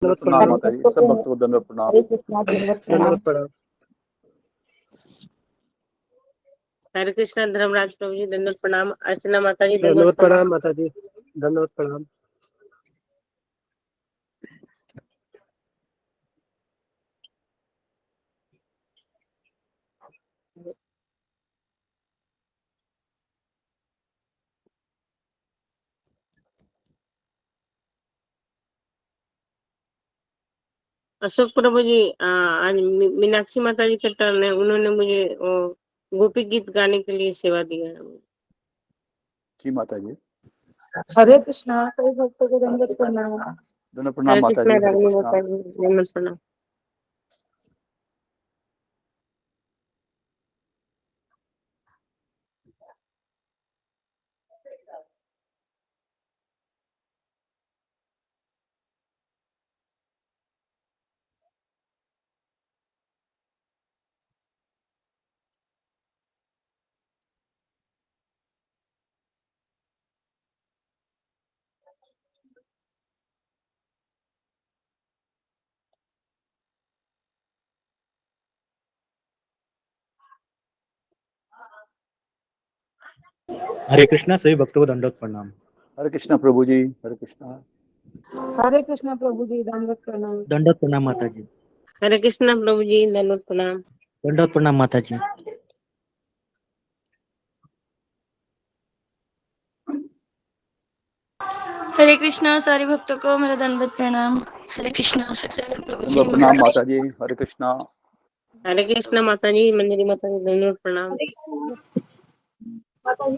प्रणाम माता जी, सब भक्तों को दंडवत प्रणाम। हरे कृष्णा दंडवत प्रणाम। हरे कृष्णा धर्मराज प्रभु जी दंडवत प्रणाम। अर्चना माता जी दंडवत प्रणाम माता जी, दंडवत प्रणाम। अशोक प्रभु जी आज मीनाक्षी माता जी का टर्न है, उन्होंने मुझे गोपी गीत गाने के लिए सेवा दिया है। जी माता जी, हरे कृष्णा सभी भक्तों को दंडवत प्रणाम। दंडवत प्रणाम हरे माता कृष्णा जी, हरे रागिनी कृष्णा। माता जी दंडवत प्रणाम। हरे कृष्णा सभी भक्तों को दंडवत प्रणाम। हरे कृष्णा प्रभु जी, हरे कृष्णा। हरे कृष्णा प्रभु जी दंडवत प्रणाम। दंडवत प्रणाम माता जी, हरे कृष्णा प्रभु जी दंडवत प्रणाम। दंडवत प्रणाम माता जी। हरे कृष्णा सारे भक्तों को मेरा दंडवत प्रणाम। हरे कृष्णा सत्संग प्रभु जी दंडवत प्रणाम माता जी, हरे कृष्णा। हरे कृष्णा माता जी, मंजरी माता जी दंडवत प्रणाम। माता जी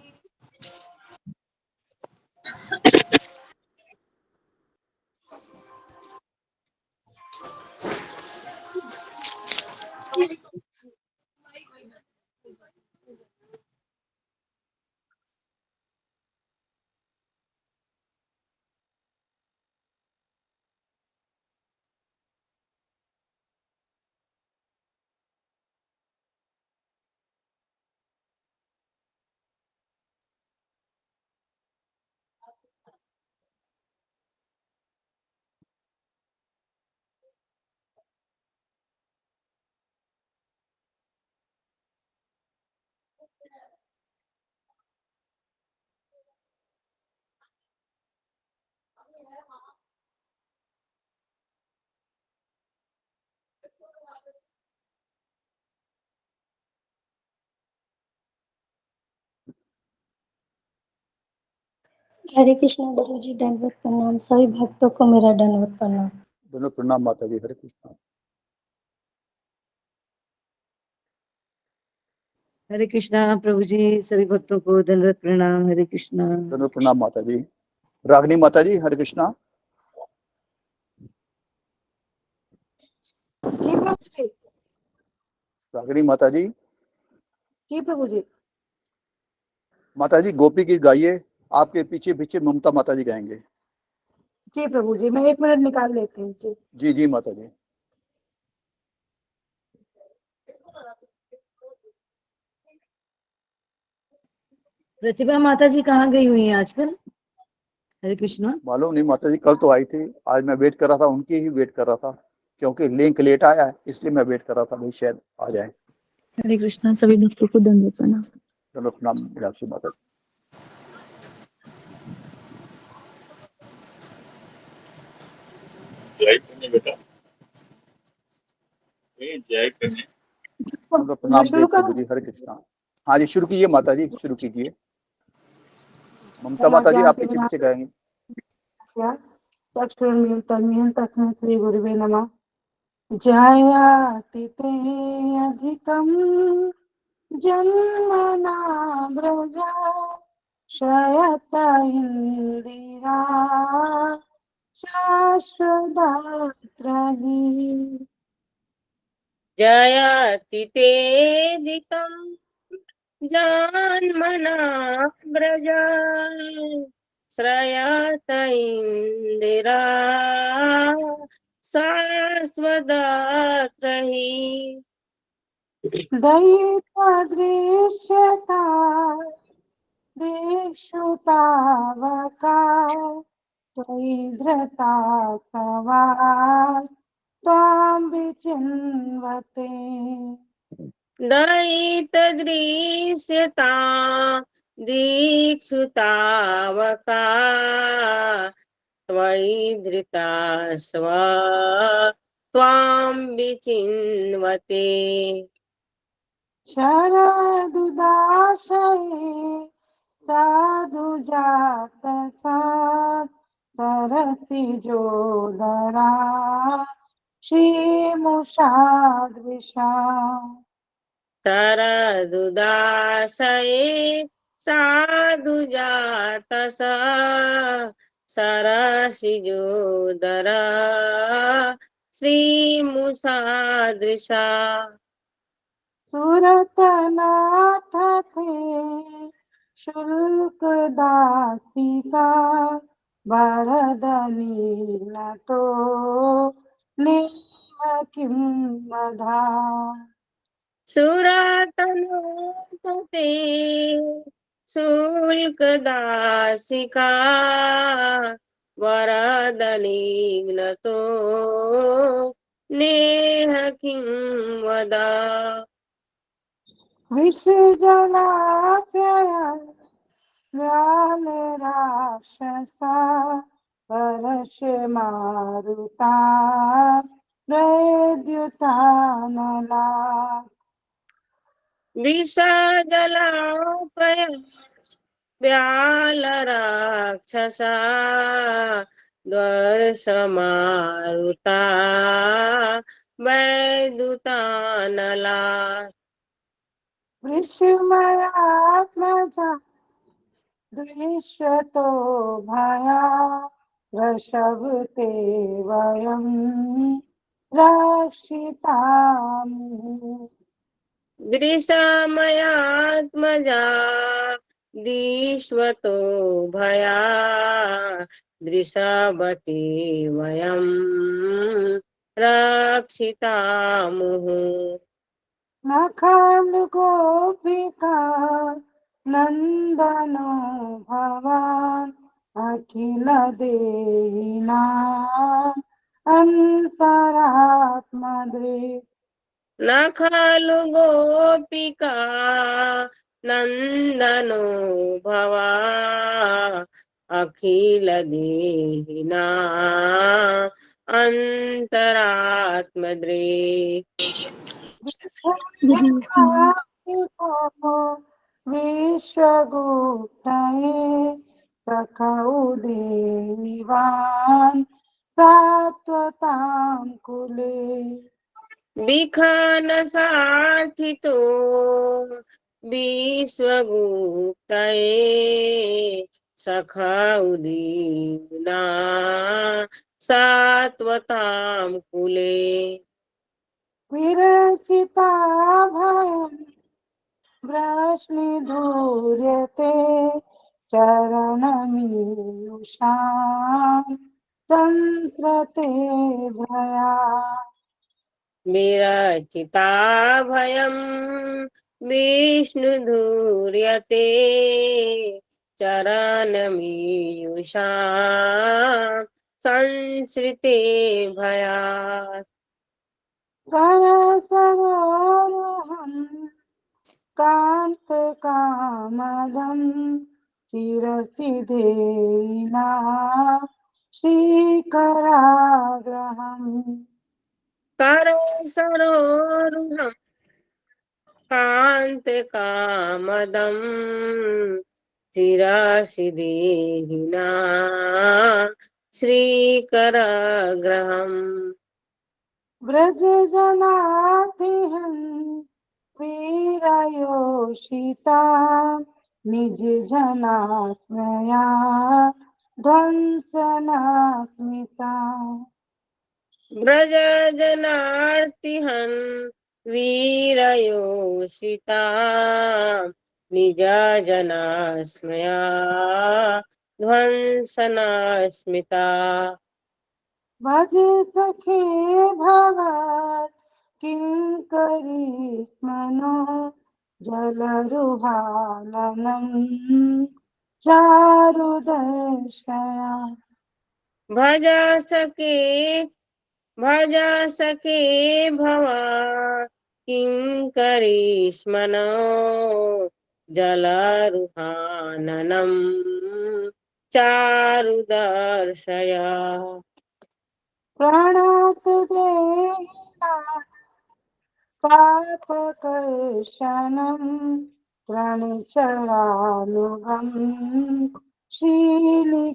हरे कृष्णा गुरु जी दंडवत प्रणाम। सभी भक्तों को मेरा दंडवत प्रणाम। दंडवत प्रणाम माता जी, हरे कृष्णा। हरे कृष्णा प्रभु जी सभी भक्तों को दंडवत प्रणाम। हरे कृष्णा। दंडवत प्रणाम माता जी। रागिनी माता जी, हरे कृष्णा। जी प्रभु जी। रागिनी माता जी। जी प्रभु जी। माता जी गोपी गीत गाइए, आपके पीछे पीछे ममता माता जी गाएंगे। जी प्रभु जी, मैं 1 मिनट निकाल लेती हूँ जी। जी जी माता जी। प्रतिभा माता जी कहाँ गई हुई है आजकल? हरे कृष्णा। मालूम नहीं माता जी, कल तो आई थी, आज मैं वेट कर रहा था, उनकी ही वेट कर रहा था, क्योंकि लिंक लेट आया है, इसलिए मैं वेट कर रहा था भाई शायद आ जाए। हरे कृष्णा सभी भक्तों को दंडवत प्रणाम। दंडवत प्रणाम मीनाक्षी माता जी। दंडवत मैं प्रणाम शुरू देव प्रभु करूँ? जी, हरे कृष्णा। हाँ जी शुरू कीजिए माता जी, शुरू कीजिए। ममता बिना माता जी ज्ञान आप के पीछे बिना पीछे गाएंगे। तस्मै तस्मै श्री गुरुवे नमः। जयातिते अधिकं जन्मना व्रजा शयत इंदिरा शाश्वदात्रहि। जयातितेदिकं जन्मना व्रजा श्रयत इंदिरा शाश्वदात्रहि। दयिता दृश्यता दीक्षुतावका त्वयि धृता सवा त्वां विचिन्वते। दयितदृश्यता दीक्षुतावका त्वयि धृता स्वा त्वां विचिन्वते। शरदुदाशये साधुजातसात् सरसिजोदरा श्रीमुषादृशा। शरदुदाशये साधुजातसा सरसिजोदरा श्रीमुषादृशा। सुरतनाथ थे शुल्कदासिका वरदनील तो नेह किं वधा। सुरतनोते शुल्कदासिका वरदनीनतो नेह किं वदा। विषजलाप्यय व्याल राक्षसा परश मारुता नला। विषजलापय व्यालराक्षसा द्वर्षमारुता वैदुतानला। विस्मयात्मजा दृश्यतो भया वृषभते वयं रक्षितामः। दृशमयात्मजा दीश्वतो भया दृशवते वयं रक्षितामुः। न खलु गोपिका नन्दनो भवान् अखिल देहिनां अन्तरात्मदृक्। न खलु गोपिका नन्दनो भवा अखिल देहिना अंतरात्मदृक्। विश्वगुप्तये सखौ देवान् सात्वतां कुले। विखान साथितो विश्वगुप्तये सखौ दीना सात्वतां कुले। विरचिता भयं वृष्णिधूर्यते चरणमीयुषां संस्रते भया। विरचिता भयं विष्णुधूर्यते चरणमीयुषां संसृते भयात्। करसरोरुहं कान्तकामदं चिरसिधेयिना श्रीकराग्रहम्। करसरोरुहं कान्तकामदं चिरसिदेहिना श्रीकरग्रहम्। व्रजजनातिहं वीरयोषिता निजजना स्मया ध्वंसना स्मिता। व्रजजनार्तिहन् वीरयोषिता निज जना स्मया ध्वंसना स्मिता। भज सखे भवत् किङ्करी स्मनो जलरुहाननं चारुदर्शया। भज सके भवा किंकरीष्मनो जलारुहाननम चारुदर्शया। प्रणत देहिना पापकर्षणं प्रणिचरानुगं श्रीनिकेतनम्।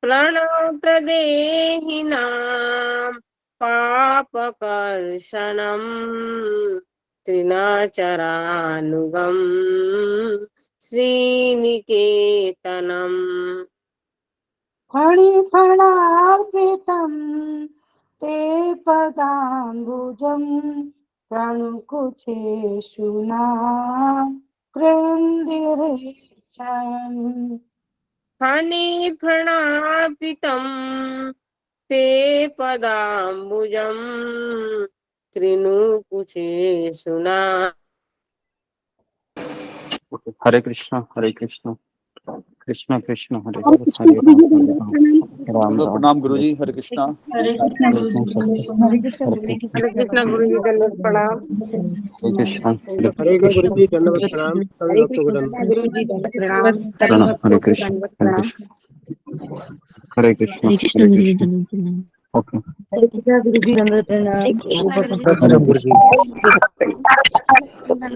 प्रणतदेहिनां पापकर्षणं त्रिनाचरानुगं श्रीनिकेतनम्। फणिफणार्पितं ते पदाम्बुजं प्रणुकुचेषु न कृन्दिरेचयन्। फणिफणार्पितं ते पदाम्बुजं त्रिनुकुचेषु न। हरे कृष्णा कृष्ण कृष्ण हरे हरे हरे राम राम दंडवत राम प्रणाम गुरुजी। हरे कृष्णा। हरे कृष्णा गुरु जी, हरे कृष्णा गुरु जी, हरे कृष्णा गुरु जी, दंडवत प्रणाम। हरे कृष्ण हरे कृष्ण गुरु जी दंडवत प्रणाम सभी हरे भक्तों को कृष्णा दंडवत। गुरु जी, दंडवत प्रणाम। सभी प्रणाम भक्तों हरे को कृष्ण दंडवत हरे प्रणाम। कृष्ण हरे कृष्ण हरे कृष्ण हरे गुरु जी, कृष्ण दंडवत प्रणाम। ओके हरे कृष्णा गुरु जी, दंडवत हरे प्रणाम। कृष्णा गुरु जी, प्रणाम गुरु जी। दंडवत प्रणाम।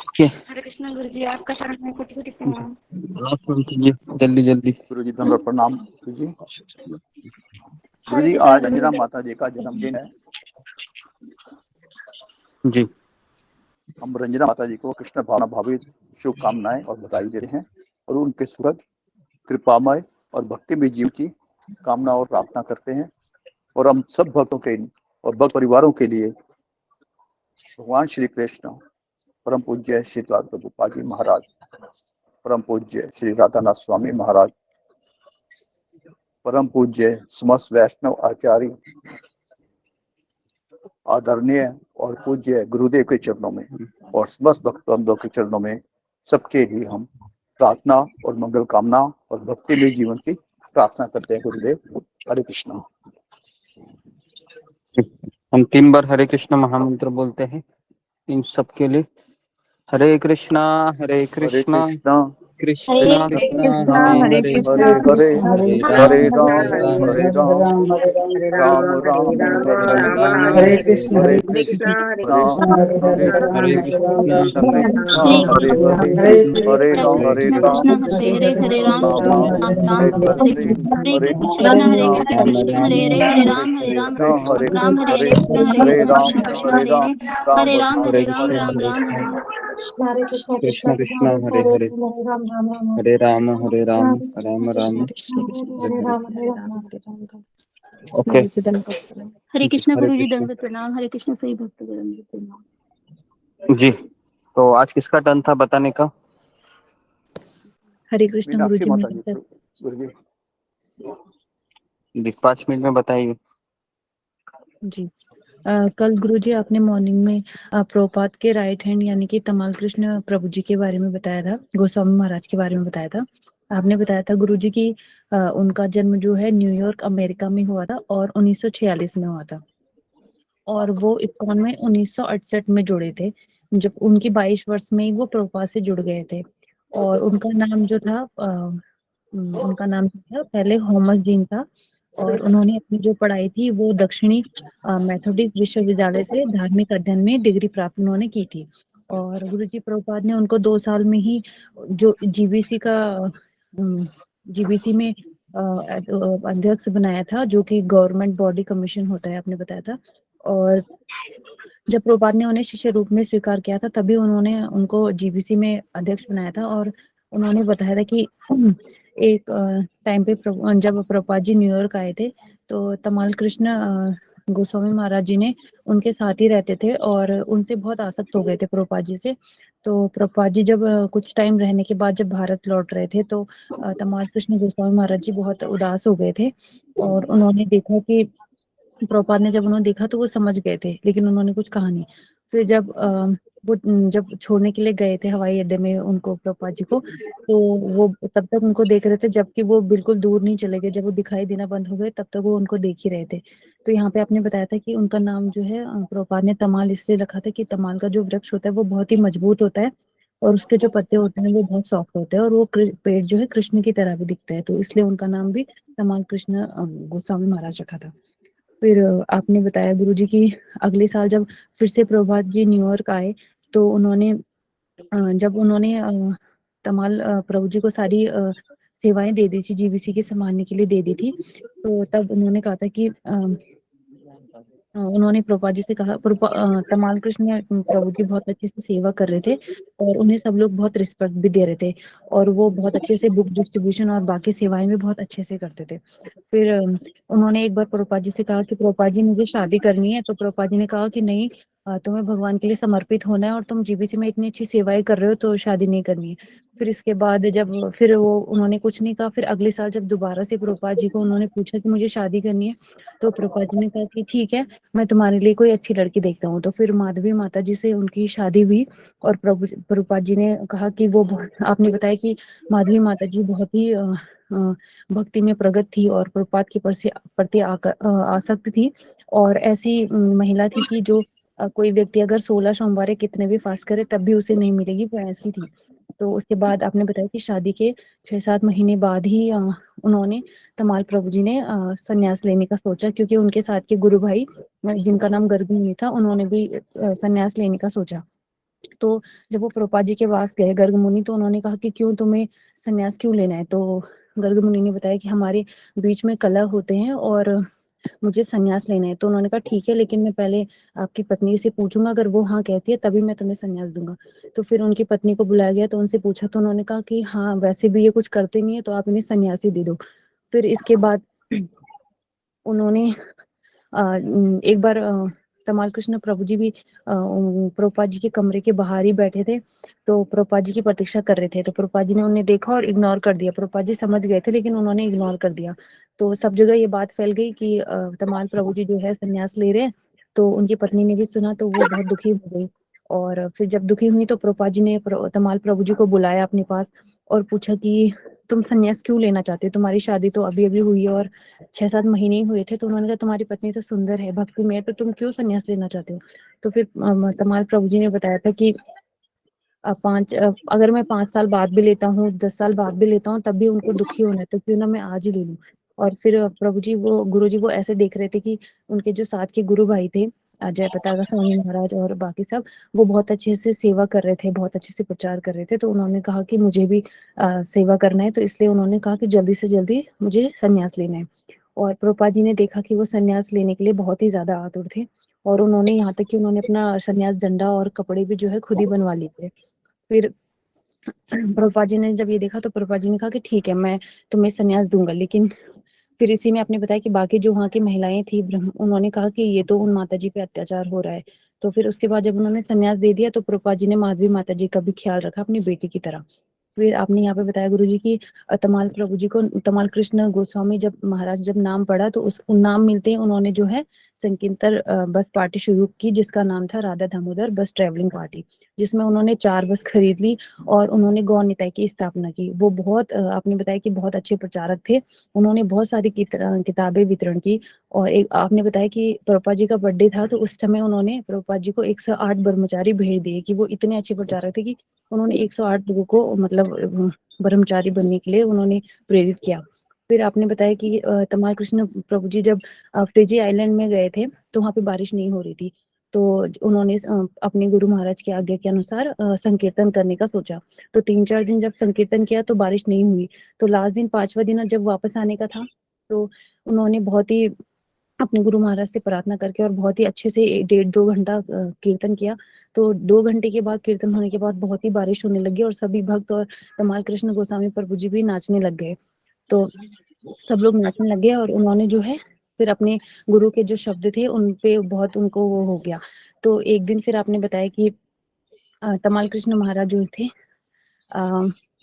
ओके हरे कृष्णा गुरु जी, आपका चरण में कोटि कोटि प्रणाम। लास्ट वन कीजिए जल्दी जल्दी। गुरुजी दंडवत प्रणाम गुरुजी। हरे गुरुजी कृष्णा आज गुरु अंजना जी। माता जी का जन्मदिन है। जी हम रंजना माता जी को कृष्ण भावना भावित शुभकामनाएं और बधाई देते हैं और उनके सुखद कृपामय और भक्ति में जीवन की कामना और प्रार्थना करते हैं। और हम सब भक्तों के और भक्त परिवारों के लिए भगवान श्री कृष्ण, परम पूज्य श्री राधा प्रभुपाद जी महाराज, परम पूज्य श्री राधानाथ स्वामी महाराज, परम पूज्य समस्त वैष्णव आचार्य, आदरणीय और पूज्य गुरुदेव के चरणों में और समस्त भक्तवृंदों के चरणों में सबके लिए हम प्रार्थना और मंगल कामना और भक्ति में जीवन की प्रार्थना करते हैं। गुरुदेव हरे कृष्णा। हम 3 बार हरे कृष्ण महामंत्र बोलते हैं इन सब के लिए। हरे कृष्णा हरे कृष्णा कृष्णा कृष्ण कृष्ण राम हरे हरे हरे हरे हरे हरे राम राम हरे हरे राम राम हरे राम राम राम हरे राम हरे राम हरे राम हरे हरे हरे कृष्ण, हरे हरे हरे कृष्ण, कृष्णा हरे कृष्णा कृष्णा हरे हरे हरे कृष्ण कृष्ण कृष्ण श्री हरे हरे हरे हरे कृष्ण, राम कृष्ण कृष्ण हरे हरे हरे राम राम राम हरे हरे हरे हरे हरे कृष्ण हरे कृष्ण कृष्ण राम कृष्ण राम हरे हरे हरे हरे राम हरे हरे राम हरे हरे हरे कृष्ण हरे राम कृष्ण कृष्ण हरे हरे राम हरे राम हरे राम हरे हरे राम हरे राम राम हरे हरे कृष्ण, कृष्ण कृष्ण कृष्ण कृष्ण, हरे हरे राम राम राम राम, हरे राम राम कृष्ण हरे कृष्ण कृष्ण हरे कृष्ण राम, हरे राम। ओके हरे कृष्ण हरे गुरु जी, कृष्ण दंडवत प्रणाम। हरे कृष्ण सही भक्त को दंडवत प्रणाम। जी। तो आज किसका टर्न था बताने का? हरे कृष्ण गुरु मीनाक्षी जी, माता जी मेरे गुरुजी। जी 5 मिनट में बताइए। जी। कल गुरुजी आपने मॉर्निंग में प्रभुपाद के राइट हैंड यानी कि तमाल कृष्ण प्रभु जी के बारे में बताया था, गोस्वामी महाराज के बारे में बताया था। आपने बताया था गुरुजी की उनका जन्म जो है न्यूयॉर्क अमेरिका में हुआ था और 1946 में हुआ था और वो इस्कॉन में 1968 में जुड़े थे। जब उनकी 22 वर्ष में ही वो प्रभुपाद से जुड़ गए थे और उनका नाम जो था उनका नाम जो था पहले होमस जीन था और उन्होंने अपनी जो पढ़ाई थी वो दक्षिणी मैथोडिस्ट विश्वविद्यालय से धार्मिक अध्ययन में डिग्री प्राप्त उन्होंने की थी और गुरुजी प्रभुपाद ने उनको 2 साल में ही जो जीबीसी में अध्यक्ष बनाया था जो कि गवर्नमेंट बॉडी कमीशन होता है, आपने बताया था। और जब प्रभुपाद ने उन्हें शिष्य रूप में स्वीकार किया था तभी उन्होंने उनको जीबीसी में अध्यक्ष बनाया था और उन्होंने बताया था कि एक टाइम पे जब प्रभुपाद जी न्यूयॉर्क आए थे तो तमाल कृष्ण गोस्वामी महाराज जी ने उनके साथ ही रहते थे और उनसे बहुत आसक्त हो गए थे प्रभुपाद जी से। तो प्रभुपाद जी जब कुछ टाइम रहने के बाद जब भारत लौट रहे थे तो तमाल कृष्ण गोस्वामी महाराज जी बहुत उदास हो गए थे और उन्होंने देखा कि प्रभुपाद ने जब उन्होंने देखा तो वो समझ गए थे लेकिन उन्होंने कुछ कहा नहीं। फिर जब वो जब छोड़ने के लिए गए थे हवाई अड्डे में उनको, प्रभुपाद जी को, तो वो तब तक उनको देख रहे थे, जबकि वो बिल्कुल दूर नहीं चले गए। जब वो दिखाई देना बंद हो गए तब तक वो उनको देख ही रहे थे। तो यहाँ पे आपने बताया था कि उनका नाम जो है प्रभुपाद ने तमाल इसलिए रखा था कि तमाल का जो वृक्ष होता है वो बहुत ही मजबूत होता है और उसके जो पत्ते होते हैं वो बहुत सॉफ्ट होते हैं और वो पेड़ जो है कृष्ण की तरह भी दिखता है, तो इसलिए उनका नाम भी तमाल कृष्ण गोस्वामी महाराज रखा था। फिर आपने बताया गुरुजी की अगले साल जब फिर से प्रभुपाद जी न्यूयॉर्क आए तो उन्होंने जब उन्होंने तमाल प्रभु जी को सारी सेवाएं दे दी थी, जीवीसी के संभालने के लिए दे दी थी, तो तब उन्होंने कहा था कि उन्होंने प्रभुपाद जी से कहा, तमाल कृष्ण प्रभु जी बहुत अच्छे से सेवा कर रहे थे और उन्हें सब लोग बहुत रिस्पेक्ट भी दे रहे थे और वो बहुत अच्छे से बुक डिस्ट्रीब्यूशन और बाकी सेवाएं भी बहुत अच्छे से करते थे। फिर उन्होंने एक बार प्रभुपाद जी से कहा कि प्रभुपाद जी मुझे शादी करनी है, तो प्रभुपाद जी ने कहा कि नहीं, तुम्हें भगवान के लिए समर्पित होना है और तुम जीबीसी में इतनी अच्छी सेवाएं कर रहे हो तो शादी नहीं करनी है। फिर इसके बाद जब फिर वो उन्होंने कुछ नहीं कहा, फिर अगले साल जब दोबारा से प्रभुपाद जी को उन्होंने पूछा कि मुझे शादी करनी है, तो प्रभुपाद जी ने कहा कि ठीक है, मैं तुम्हारे लिए कोई अच्छी लड़की देखता हूँ। तो फिर माधवी माता जी से उनकी शादी हुई और प्रभुपाद जी ने कहा कि वो आपने बताया कि माधवी माता जी बहुत ही भक्ति में प्रगट थी और प्रभुपाद के प्रति आसक्त थी और ऐसी महिला थी कि जो कोई व्यक्ति अगर 16 सोमवार कितने भी फास्ट करे तब भी उसे नहीं मिलेगी, वो ऐसी थी। तो उसके बाद आपने बताया कि शादी के 6-7 महीने बाद ही उन्होंने तमाल प्रभु जी ने संन्यास लेने का सोचा, क्योंकि उनके साथ के गुरु भाई जिनका नाम गर्ग मुनि था उन्होंने भी संन्यास लेने का सोचा। तो जब वो प्रभुपाद जी के पास गए गर्ग मुनि, तो उन्होंने कहा कि क्यों तुम्हें संन्यास क्यों लेना है? तो गर्ग मुनि ने बताया कि हमारे बीच में कलह होते हैं और मुझे संन्यास लेना है। तो उन्होंने कहा ठीक है, लेकिन मैं पहले आपकी पत्नी से पूछूंगा, अगर वो हाँ कहती है तभी मैं तुम्हें संन्यास दूंगा। तो फिर उनकी पत्नी को बुलाया गया तो उनसे पूछा, तो उन्होंने कहा कि हाँ वैसे भी ये कुछ करते नहीं है तो आप इन्हें संन्यास ही दे दो। फिर इसके बाद उन्होंने एक बार तमाल कृष्ण प्रभु जी भी प्रभुपाद जी के कमरे के बाहर ही बैठे थे, तो प्रभुपाद जी की प्रतीक्षा कर रहे थे। तो प्रभुपाद जी ने उन्हें देखा और इग्नोर कर दिया। प्रभुपाद जी समझ गए थे लेकिन उन्होंने इग्नोर कर दिया। तो सब जगह ये बात फैल गई कि तमाल प्रभु जी जो है संन्यास ले रहे हैं। तो उनकी पत्नी ने भी सुना तो वो बहुत दुखी हो गई और फिर जब दुखी हुई तो प्रभुपाद जी ने तमाल प्रभु जी को बुलाया अपने पास और पूछा कि तुम संन्यास क्यों लेना चाहते हो? तुम्हारी शादी तो अभी अभी हुई है और 6-7 महीने ही हुए थे। तो उन्होंने कहा तुम्हारी पत्नी तो सुंदर है, भक्ति में है, तो तुम क्यों संन्यास लेना चाहते हो? तो फिर तमाल प्रभु जी ने बताया था कि अगर मैं 5 साल बाद भी लेता हूँ, 10 साल बाद भी लेता हूँ, तब भी उनको दुखी होना है, तो क्यों ना मैं आज ही ले लूं। और फिर प्रभु जी वो गुरु जी वो ऐसे देख रहे थे कि उनके जो साथ के गुरु भाई थे, जय पताका स्वामी महाराज और बाकी सब, वो बहुत अच्छे से सेवा कर रहे थे, बहुत अच्छे से प्रचार कर रहे थे। तो उन्होंने कहा कि मुझे भी सेवा करना है, तो इसलिए उन्होंने कहा कि जल्दी से जल्दी मुझे संन्यास लेना है। और प्रभुपाद जी ने देखा कि वो संन्यास लेने के लिए बहुत ही ज्यादा आतुर थे और उन्होंने यहाँ तक कि उन्होंने अपना संन्यास डंडा और कपड़े भी जो है खुद ही बनवा लिए थे। फिर प्रभुपाद जी ने जब ये देखा तो प्रभुपाद जी ने कहा कि ठीक है, मैं तुम्हें संन्यास दूंगा। लेकिन फिर इसी में आपने बताया कि बाकी जो वहाँ की महिलाएं थी उन्होंने कहा कि ये तो उन माता जी पे अत्याचार हो रहा है। तो फिर उसके बाद जब उन्होंने संन्यास दे दिया तो प्रभुपाद जी ने माधवी माता जी का भी ख्याल रखा अपनी बेटी की तरह। फिर आपने यहाँ पे बताया गुरुजी की तमाल प्रभु जी को तमाल कृष्ण गोस्वामी जब महाराज जब नाम पड़ा तो उस नाम मिलते ही उन्होंने जो है संकीर्तन बस पार्टी शुरू की, जिसका नाम था राधा दामोदर बस ट्रेवलिंग पार्टी, जिसमें उन्होंने 4 बस खरीद ली और उन्होंने गौर निताई की स्थापना की। वो बहुत आपने बताया कि बहुत अच्छे प्रचारक थे, उन्होंने बहुत सारी किताबें वितरण की। और एक आपने बताया कि प्रभुपाद जी का बर्थडे था तो उस समय उन्होंने प्रभुपाद जी को 108 ब्रह्मचारी भेज दिए कि वो इतने अच्छे प्रचारक थे कि उन्होंने 108 लोगों को मतलब ब्रह्मचारी बनने के लिए उन्होंने प्रेरित किया। फिर आपने बताया कि तमाल कृष्ण प्रभु जी जब फिजी आइलैंड में गए थे तो वहाँ पे बारिश नहीं हो रही थी, तो उन्होंने अपने गुरु महाराज की आज्ञा के अनुसार संकीर्तन करने का सोचा। तो 3-4 दिन जब संकीर्तन किया तो बारिश नहीं हुई। तो लास्ट दिन 5वां दिन जब वापस आने का था तो उन्होंने बहुत ही अपने गुरु महाराज से प्रार्थना करके और बहुत ही अच्छे से 1.5-2 घंटा कीर्तन किया। तो 2 घंटे के बाद कीर्तन होने के बाद बहुत ही बारिश होने लगी और सभी भक्त और तमाल कृष्ण गोस्वामी प्रभु जी भी नाचने लग गए। तो सब लोग नाचने लग गए और उन्होंने जो है फिर अपने गुरु के जो शब्द थे उन पे बहुत उनको वो हो गया। तो एक दिन फिर आपने बताया कि तमाल कृष्ण महाराज जो थे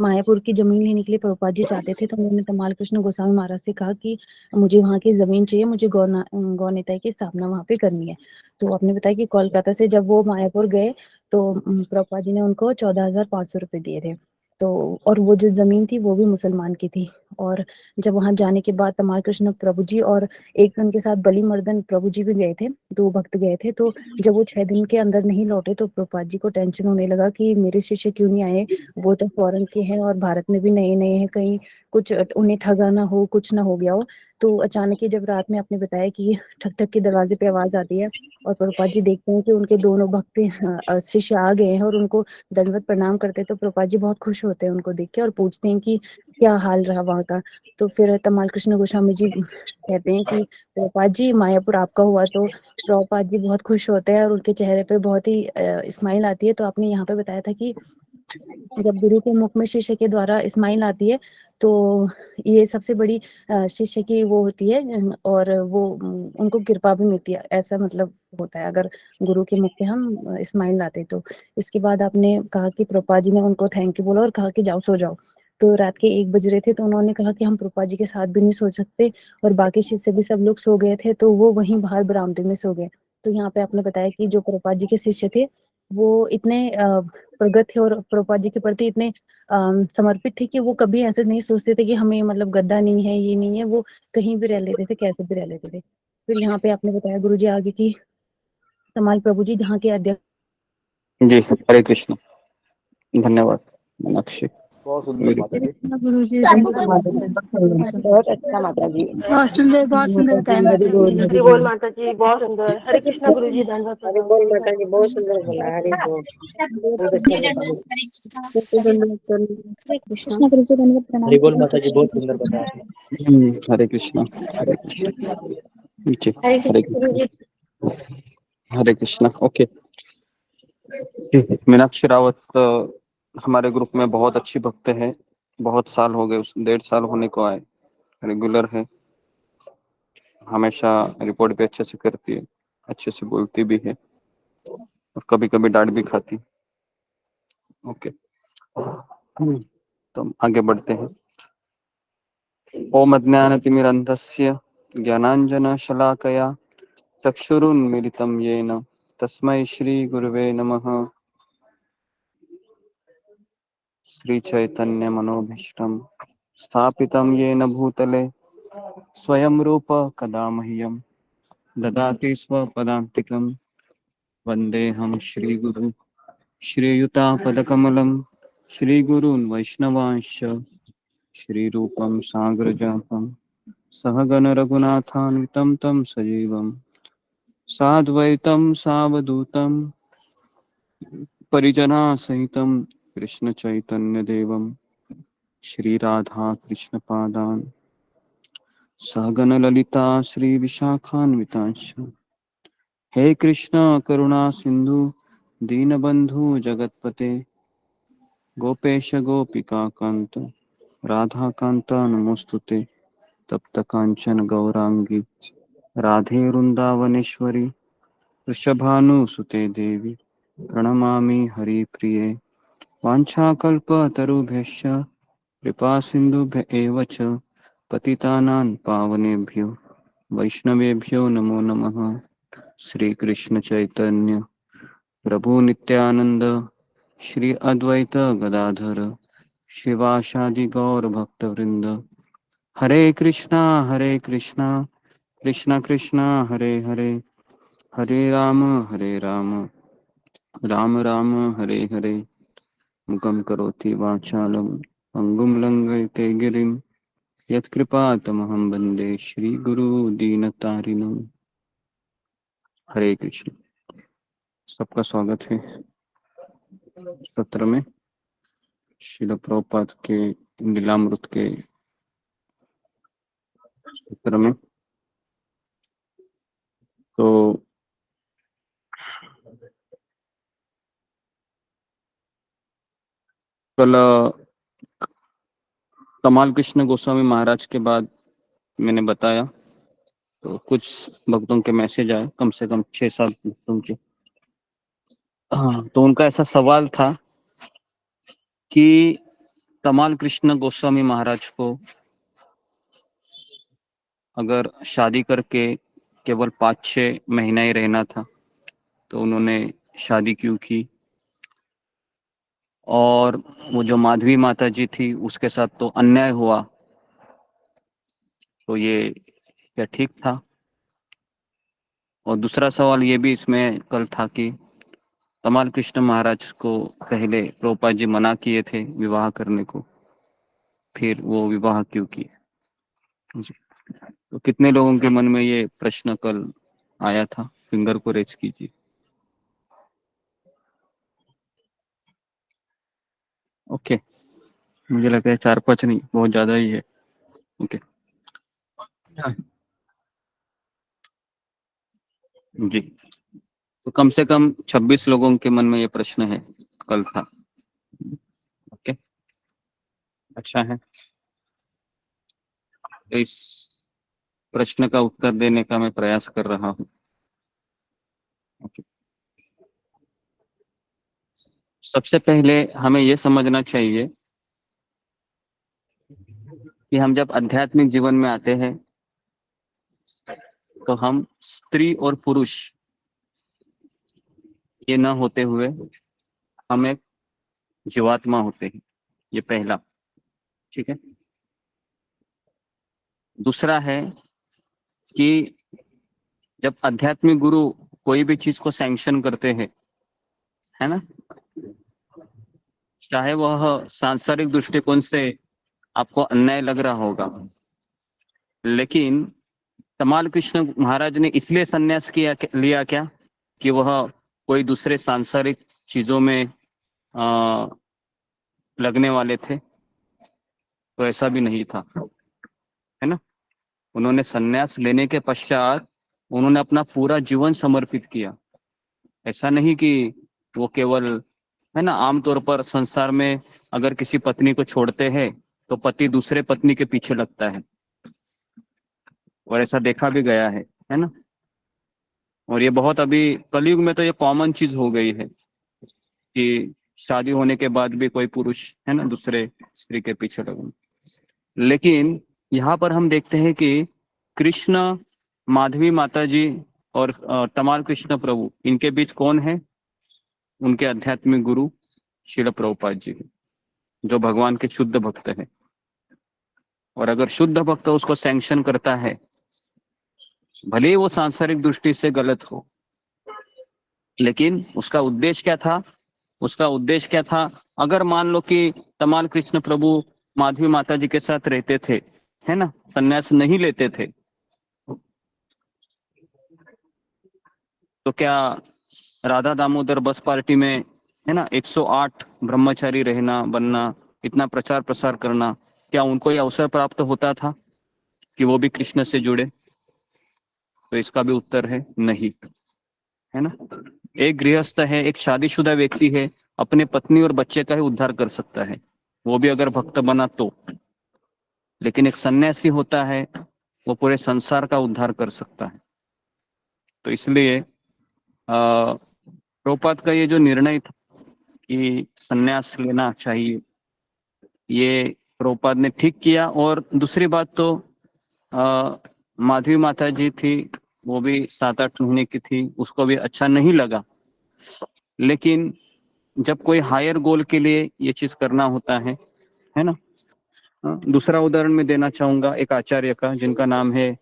मायापुर की जमीन लेने के लिए प्रभुपाद जी चाहते थे, तो उन्होंने तमाल कृष्ण गोस्वामी महाराज से कहा कि मुझे वहाँ की जमीन चाहिए, मुझे गौनिताई की स्थापना वहाँ पे करनी है। तो आपने बताया कि कोलकाता से जब वो मायापुर गए तो प्रभुपाद जी ने उनको 14,500 रुपए दिए थे। तो और वो जो जमीन थी वो भी मुसलमान की थी। और जब वहां जाने के बाद तमाल कृष्ण प्रभु जी और एक उनके साथ बली मर्दन प्रभु जी भी गए थे, 2 भक्त गए थे। तो जब वो 6 दिन के अंदर नहीं लौटे तो प्रभुपाद जी को टेंशन होने लगा कि मेरे शिष्य क्यों नहीं आए, वो तो फॉरेन के हैं और भारत में भी नए नए हैं, कहीं कुछ उन्हें ठगा ना हो, कुछ ना हो गया हो। तो अचानक ही जब रात में आपने बताया कि ठक ठक के दरवाजे पे आवाज आती है और प्रभुपाद जी देखते हैं कि उनके दोनों भक्त शिष्य आ गए हैं और उनको दंडवत प्रणाम करते हैं, तो प्रभुपाद जी बहुत खुश होते हैं उनको देख के और पूछते हैं कि क्या हाल रहा वहाँ का। तो फिर तमाल कृष्ण गोस्वामी जी कहते हैं कि प्रभुपाद जी मायापुर आपका हुआ। तो प्रभुपाद जी बहुत खुश होते हैं और उनके चेहरे पे बहुत ही स्माइल आती है। तो आपने यहाँ पे बताया था कि जब गुरु के मुख में शिष्य के द्वारा स्माइल आती है तो ये सबसे बड़ी शिष्य की वो होती है और वो उनको कृपा भी मिलती है, ऐसा मतलब होता है अगर गुरु के मुख पे हम स्माइल लाते। तो इसके बाद आपने कहा कि प्रभुपाद जी ने उनको थैंक यू बोला और कहा कि जाओ सो जाओ। तो रात के 1 बज रहे थे तो उन्होंने कहा कि हम प्रभुपाद जी के साथ भी नहीं सो सकते और बाकी शिष्य भी सब लोग सो गए थे, तो वो वहीं बाहर बरामदे में सो गए। तो यहाँ पे आपने बताया कि जो प्रभुपाद जी के शिष्य थे वो इतने प्रगत थे और प्रभुपाद जी के प्रति इतने समर्पित थे कि वो कभी ऐसे नहीं सोचते थे कि हमें मतलब गद्दा नहीं है, ये नहीं है, वो कहीं भी रह लेते थे, कैसे भी रह लेते थे। फिर यहाँ पे आपने बताया गुरुजी आगे की तमाल प्रभु जी जहाँ के अध्यक्ष जी हरे कृष्ण, धन्यवाद मीनाक्षी। बहुत सुंदर माता जी। गुरुजी बहुत अच्छा माता जी। बहुत सुंदर बताया माता जी। हरि बोल माता जी, बहुत सुंदर। हरे कृष्णा गुरु जी, धन्यवाद। हरि बोल माता जी, बहुत सुंदर बोला, हरि बोल। बहुत अच्छा लगा। हरि बोल माता जी, बहुत सुंदर बताया। हरे कृष्णा, हरे कृष्णा। जी हरे कृष्णा, हरे कृष्णा। ओके, मीनाक्षी रावत हमारे ग्रुप में बहुत अच्छी भक्त है, बहुत साल हो गए, 1.5 साल होने को आए, रेगुलर है, हमेशा रिपोर्ट भी अच्छे से करती है, अच्छे से बोलती भी है और कभी कभी डांट भी खाती। ओके, तो आगे बढ़ते हैं। ओम अज्ञानतिमिरन्धस्य ज्ञानाञ्जनशलाकया चक्षुरुन्मीलितं येन तस्मै श्रीगुरुवे नमः। श्रीचैतन्यमनोभीष्टं स्थापितं येन भूतले स्वयं रूप कदा मह्यं ददाति स्वपदान्तिकं। वन्देऽहं श्रीगुरु श्रीयुतापदकमलं श्रीगुरून् वैष्णवांश्च श्रीरूपं साग्रजातं सहगण रघुनाथान्वितं तं सजीवं साद्वैतं सावधूतं परिजनासहितं कृष्णचैतन्यदेवं श्रीराधा कृष्णपादान् सहगण ललिता श्रीविशाखान्वितांश्च। हे कृष्ण करुणा सिंधु दीनबंधु जगतपते गोपेश गोपिका कांत राधा कांत नमोस्तुते। तप्त कांचन गौरांगी राधे वृंदावनेश्वरी वृषभानुसुते देवी प्रणमामि हरिप्रिये। वाञ्छाकल्पतरुभ्यश्च कृपा सिन्धुभ्य एव च पतितानां पावनेभ्यो वैष्णवेभ्यो नमो नमः। श्री कृष्ण चैतन्य प्रभु नित्यानंद श्री अद्वैत गदाधर शिवासादि गौर भक्त वृंद। हरे कृष्णा कृष्णा कृष्णा हरे हरे, हरे राम राम राम हरे हरे। मुखं करोति वाचालं पंगुं लंघयते गिरिं यत्कृपातमहं वन्दे श्रीगुरु दीनतारिणम्। हरे कृष्ण। सबका स्वागत है सत्र में, श्रील प्रभुपाद के लीलामृत के सत्र में। तो कल तमाल कृष्ण गोस्वामी महाराज के बाद मैंने बताया तो कुछ भक्तों के मैसेज आए, कम से कम 6-7 भक्तों के। हाँ, तो उनका ऐसा सवाल था कि तमाल कृष्ण गोस्वामी महाराज को अगर शादी करके केवल 5-6 महीना ही रहना था तो उन्होंने शादी क्यों की, और वो जो माधवी माता जी थी उसके साथ तो अन्याय हुआ, तो ये क्या ठीक था? और दूसरा सवाल ये भी इसमें कल था कि तमाल कृष्ण महाराज को पहले प्रभुपाद जी मना किए थे विवाह करने को, फिर वो विवाह क्यों किए जी। तो कितने लोगों के मन में ये प्रश्न कल आया था? फिंगर को रेज कीजिए। ओके, मुझे लगता है 4-5 नहीं, बहुत ज्यादा ही है। ओके जी, तो कम से कम 26 लोगों के मन में ये प्रश्न है, कल था। ओके, अच्छा है। इस प्रश्न का उत्तर देने का मैं प्रयास कर रहा हूँ। ओके, सबसे पहले हमें ये समझना चाहिए कि हम जब आध्यात्मिक जीवन में आते हैं तो हम स्त्री और पुरुष ये न होते हुए हम एक जीवात्मा होते हैं, ये पहला। ठीक है, दूसरा है कि जब आध्यात्मिक गुरु कोई भी चीज को सैंक्शन करते हैं, है ना, चाहे वह सांसारिक दृष्टिकोण से आपको अन्याय लग रहा होगा, लेकिन तमाल कृष्ण महाराज ने इसलिए संन्यास लिया क्या कि वह कोई दूसरे सांसारिक चीजों में लगने वाले थे? तो ऐसा भी नहीं था, है ना। उन्होंने संन्यास लेने के पश्चात उन्होंने अपना पूरा जीवन समर्पित किया। ऐसा नहीं कि वो केवल, है ना, आमतौर पर संसार में अगर किसी पत्नी को छोड़ते हैं तो पति दूसरे पत्नी के पीछे लगता है, और ऐसा देखा भी गया है ना। और ये बहुत अभी कलयुग में तो ये कॉमन चीज हो गई है कि शादी होने के बाद भी कोई पुरुष, है ना, दूसरे स्त्री के पीछे लगना। लेकिन यहाँ पर हम देखते हैं कि कृष्ण, माधवी माता जी और तमाल कृष्ण प्रभु, इनके बीच कौन है? उनके आध्यात्मिक गुरु श्रील प्रभुपाद जी, जो भगवान के शुद्ध भक्त है। और अगर शुद्ध भक्त उसको सैंक्शन करता है, भले ही वो सांसारिक दृष्टि से गलत हो, लेकिन उसका उद्देश्य क्या था? उसका उद्देश्य क्या था? अगर मान लो कि तमाल कृष्ण प्रभु माधवी माता जी के साथ रहते थे, है ना, संन्यास नहीं लेते थे, तो क्या राधा दामोदर बस पार्टी में, है ना, 108 ब्रह्मचारी रहना, बनना, इतना प्रचार प्रसार करना, क्या उनको यह अवसर प्राप्त होता था कि वो भी कृष्ण से जुड़े? तो इसका भी उत्तर है नहीं, है ना। एक गृहस्थ है, एक शादीशुदा व्यक्ति है, अपने पत्नी और बच्चे का ही उद्धार कर सकता है, वो भी अगर भक्त बना तो। लेकिन एक सन्यासी होता है, वो पूरे संसार का उद्धार कर सकता है। तो इसलिए प्रभुपाद का ये जो निर्णय था कि सन्यास लेना चाहिए, ये प्रभुपाद ने ठीक किया। और दूसरी बात तो माधवी माता जी थी, वो भी 7-8 महीने की थी, उसको भी अच्छा नहीं लगा। लेकिन जब कोई हायर गोल के लिए ये चीज करना होता है ना। दूसरा उदाहरण मैं देना चाहूंगा एक आचार्य का, जिनका नाम है,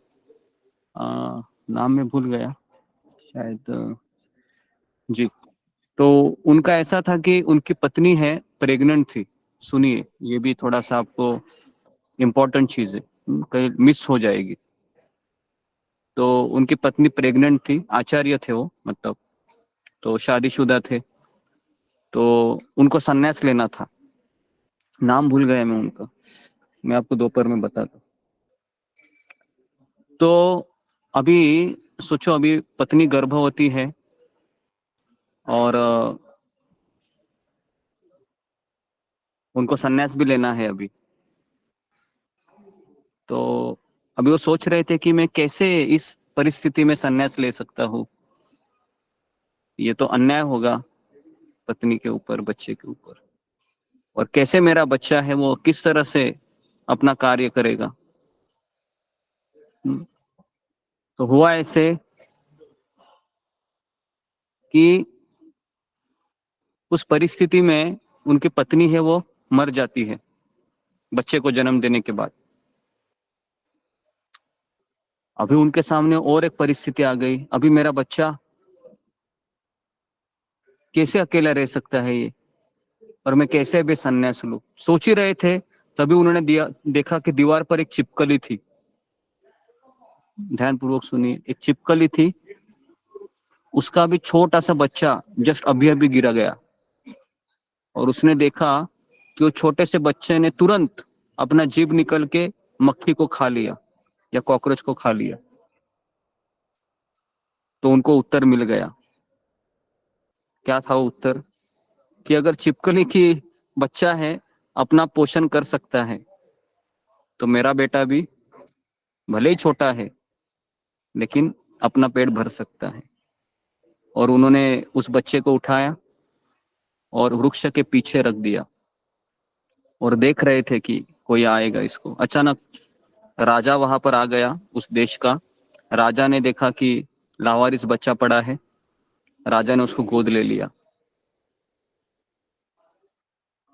नाम मैं भूल गया शायद जी। तो उनका ऐसा था कि उनकी पत्नी है, प्रेग्नेंट थी। सुनिए, ये भी थोड़ा सा आपको इम्पोर्टेंट चीज है, कहीं मिस हो जाएगी। तो उनकी पत्नी प्रेग्नेंट थी, आचार्य थे वो, मतलब तो शादीशुदा थे, तो उनको संन्यास लेना था। नाम भूल गया मैं उनका, मैं आपको दोपहर में बताता। तो अभी सोचो, अभी पत्नी गर्भवती है और उनको संन्यास भी लेना है अभी। तो अभी वो सोच रहे थे कि मैं कैसे इस परिस्थिति में संन्यास ले सकता हूँ, ये तो अन्याय होगा पत्नी के ऊपर, बच्चे के ऊपर। और कैसे मेरा बच्चा है वो किस तरह से अपना कार्य करेगा। तो हुआ ऐसे कि उस परिस्थिति में उनकी पत्नी है वो मर जाती है बच्चे को जन्म देने के बाद। अभी उनके सामने और एक परिस्थिति आ गई, अभी मेरा बच्चा कैसे अकेला रह सकता है ये, और मैं कैसे भी संन्यास लूं। सोच ही रहे थे तभी उन्होंने देखा कि दीवार पर एक छिपकली थी। ध्यानपूर्वक सुनिए, एक छिपकली थी, उसका भी छोटा सा बच्चा जस्ट अभी अभी गिरा गया, और उसने देखा कि वो छोटे से बच्चे ने तुरंत अपना जीभ निकल के मक्खी को खा लिया या कॉकरोच को खा लिया। तो उनको उत्तर मिल गया। क्या था वो उत्तर? कि अगर छिपकली की बच्चा है अपना पोषण कर सकता है तो मेरा बेटा भी भले ही छोटा है लेकिन अपना पेट भर सकता है। और उन्होंने उस बच्चे को उठाया और वृक्ष के पीछे रख दिया, और देख रहे थे कि कोई आएगा इसको। अचानक राजा वहां पर आ गया, उस देश का राजा ने देखा कि लावारिस बच्चा पड़ा है, राजा ने उसको गोद ले लिया।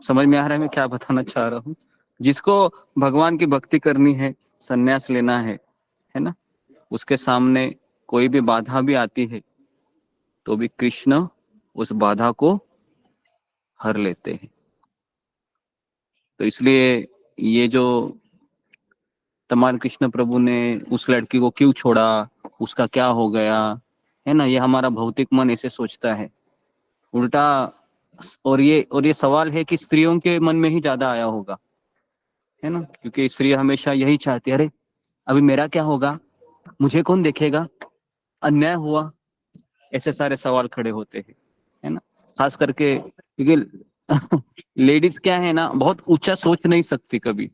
समझ में आ रहा है मैं क्या बताना चाह रहा हूँ? जिसको भगवान की भक्ति करनी है, संन्यास लेना है ना, उसके सामने कोई भी बाधा भी आती है तो भी कृष्ण उस बाधा को हर लेते हैं। तो इसलिए ये जो तमाल कृष्ण प्रभु ने उस लड़की को क्यों छोड़ा, उसका क्या हो गया, है ना, ये हमारा भौतिक मन ऐसे सोचता है उल्टा। और ये सवाल है कि स्त्रियों के मन में ही ज्यादा आया होगा, है ना, क्योंकि स्त्री हमेशा यही चाहती है, अरे अभी मेरा क्या होगा, मुझे कौन देखेगा, अन्याय हुआ, ऐसे सारे सवाल खड़े होते हैं, है ना। खास करके क्योंकि लेडीज क्या है ना, बहुत ऊंचा सोच नहीं सकती कभी।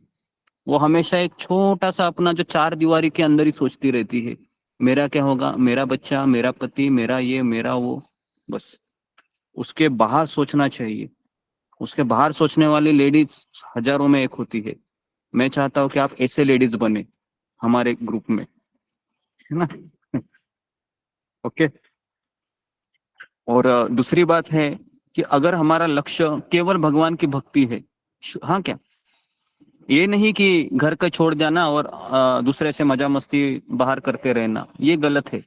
वो हमेशा एक छोटा सा अपना जो चार दीवारी के अंदर ही सोचती रहती है, मेरा क्या होगा, मेरा बच्चा, मेरा पति, मेरा ये, मेरा वो, बस। उसके बाहर सोचना चाहिए। उसके बाहर सोचने वाली लेडीज हजारों में एक होती है। मैं चाहता हूँ कि आप ऐसे लेडीज बने हमारे ग्रुप में, है ना। ओके। और दूसरी बात है कि अगर हमारा लक्ष्य केवल भगवान की भक्ति है, हाँ क्या, ये नहीं कि घर का छोड़ जाना और दूसरे से मजा मस्ती बाहर करते रहना, ये गलत है।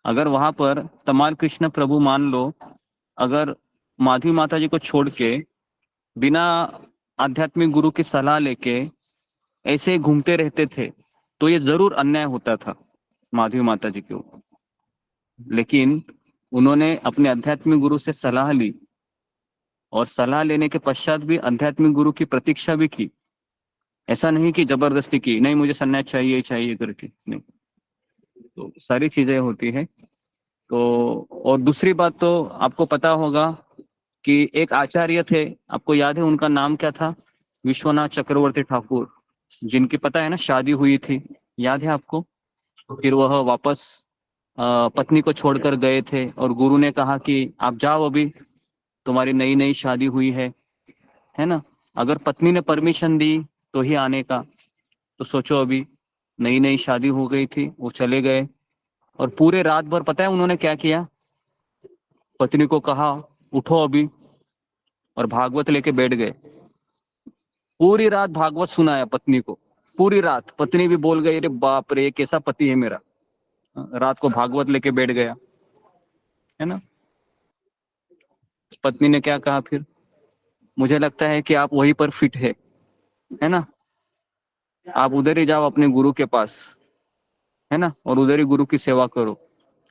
अगर वहां पर तमाल कृष्ण प्रभु मान लो अगर माधवी माता जी को छोड़ के बिना आध्यात्मिक गुरु की सलाह लेके ऐसे ही घूमते रहते थे तो ये जरूर अन्याय होता था माधवी माता जी के ऊपर। लेकिन उन्होंने अपने आध्यात्मिक गुरु से सलाह ली, और सलाह लेने के पश्चात भी आध्यात्मिक गुरु की प्रतीक्षा भी की। ऐसा नहीं कि जबरदस्ती की, नहीं मुझे सन्यास चाहिए चाहिए करके, नहीं। तो सारी चीजें होती है। तो और दूसरी बात तो आपको पता होगा कि एक आचार्य थे, आपको याद है उनका नाम क्या था? विश्वनाथ चक्रवर्ती ठाकुर, जिनकी पता है ना शादी हुई थी, याद है आपको? फिर वह वापस पत्नी को छोड़कर गए थे और गुरु ने कहा कि आप जाओ, अभी तुम्हारी नई नई शादी हुई है ना। अगर पत्नी ने परमिशन दी तो ही आने का। तो सोचो, अभी नई नई शादी हो गई थी, वो चले गए, और पूरे रात भर पता है उन्होंने क्या किया? पत्नी को कहा उठो अभी, और भागवत लेके बैठ गए। पूरी रात भागवत सुनाया पत्नी को, पूरी रात। पत्नी भी बोल गई, अरे बाप रे, कैसा पति है मेरा, रात को भागवत लेके बैठ गया, है ना। पत्नी ने क्या कहा फिर? मुझे लगता है कि आप वहीं पर फिट है ना, आप उधर ही जाओ अपने गुरु के पास, है ना, और उधर ही गुरु की सेवा करो,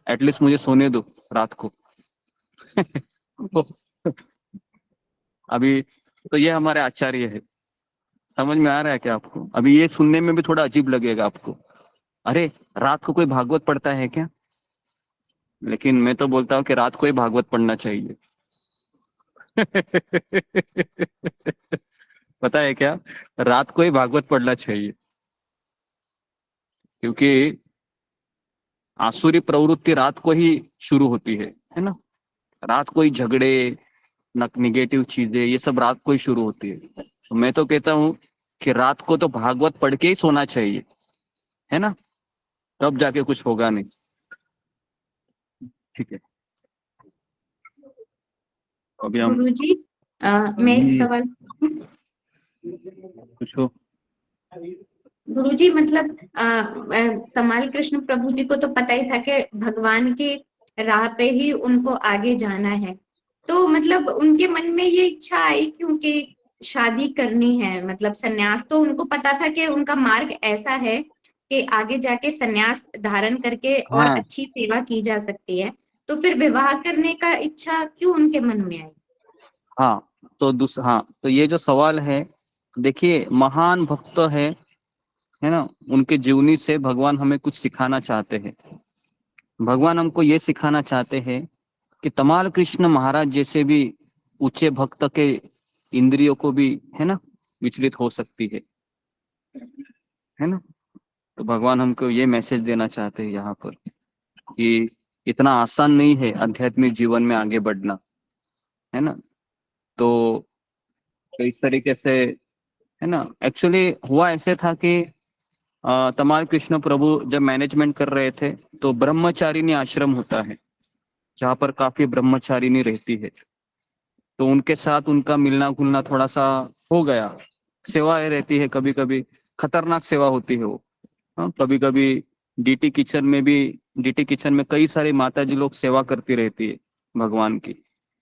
एटलीस्ट मुझे सोने दो रात को। अभी तो ये हमारे आचार्य है। समझ में आ रहा है क्या आपको? अभी ये सुनने में भी थोड़ा अजीब लगेगा आपको, अरे रात को कोई भागवत पढ़ता है क्या? लेकिन मैं तो बोलता हूँ कि रात को ही भागवत पढ़ना चाहिए। पता है क्या, रात को ही भागवत पढ़ना चाहिए, क्योंकि आसुरी प्रवृत्ति रात को ही शुरू होती है ना। रात को ही झगड़े, निगेटिव चीजें, ये सब रात को ही शुरू होती है। तो मैं तो कहता हूँ कि रात को तो भागवत पढ़ के ही सोना चाहिए, है ना, तब जाके कुछ होगा नहीं। ठीक है, अभी हम गुरुजी मैं एक सवाल पूछो। गुरुजी मतलब तमाल कृष्ण प्रभु जी को तो पता ही था कि भगवान की राह पे ही उनको आगे जाना है, तो मतलब उनके मन में ये इच्छा आई क्योंकि शादी करनी है, मतलब सन्यास, तो उनको पता था कि उनका मार्ग ऐसा है कि आगे जाके सन्यास धारण करके और हाँ अच्छी सेवा की जा सकती है, तो फिर विवाह करने का इच्छा क्यों उनके मन में आई? हाँ, तो ये जो सवाल है, देखिए महान भक्त है ना, उनके जीवनी से भगवान हमें कुछ सिखाना चाहते हैं। भगवान हमको ये सिखाना चाहते हैं कि तमाल कृष्ण महाराज जैसे भी ऊंचे भक्त के इंद्रियों को भी, है ना, विचलित हो सकती है ना। तो भगवान हमको ये मैसेज देना चाहते हैं यहाँ पर कि इतना आसान नहीं है आध्यात्मिक जीवन में आगे बढ़ना, है ना। तो इस तरीके से, है ना, एक्चुअली हुआ ऐसे था कि तमाल कृष्ण प्रभु जब मैनेजमेंट कर रहे थे तो ब्रह्मचारिणी आश्रम होता है जहाँ पर काफी ब्रह्मचारिणी रहती है, तो उनके साथ उनका मिलना जुलना थोड़ा सा हो गया। सेवाएं रहती है, कभी कभी खतरनाक सेवा होती है वो। कभी कभी डीटी किचन में कई सारी माताजी लोग सेवा करती रहती है भगवान की,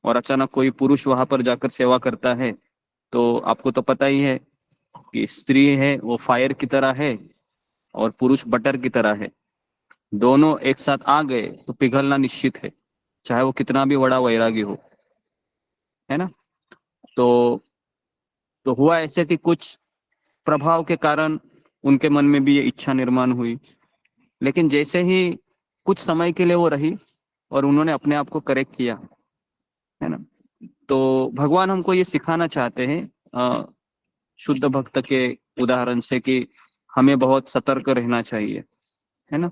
और अचानक कोई पुरुष वहां पर जाकर सेवा करता है, तो आपको तो पता ही है कि स्त्री है वो फायर की तरह है और पुरुष बटर की तरह है। दोनों एक साथ आ गए तो पिघलना निश्चित है, चाहे वो कितना भी बड़ा वैरागी हो, है ना। तो हुआ ऐसे कि कुछ प्रभाव के कारण उनके मन में भी ये इच्छा निर्माण हुई, लेकिन जैसे ही कुछ समय के लिए वो रही और उन्होंने अपने आप को करेक्ट किया, है ना। तो भगवान हमको ये सिखाना चाहते हैं शुद्ध भक्त के उदाहरण से कि हमें बहुत सतर्क रहना चाहिए, है ना।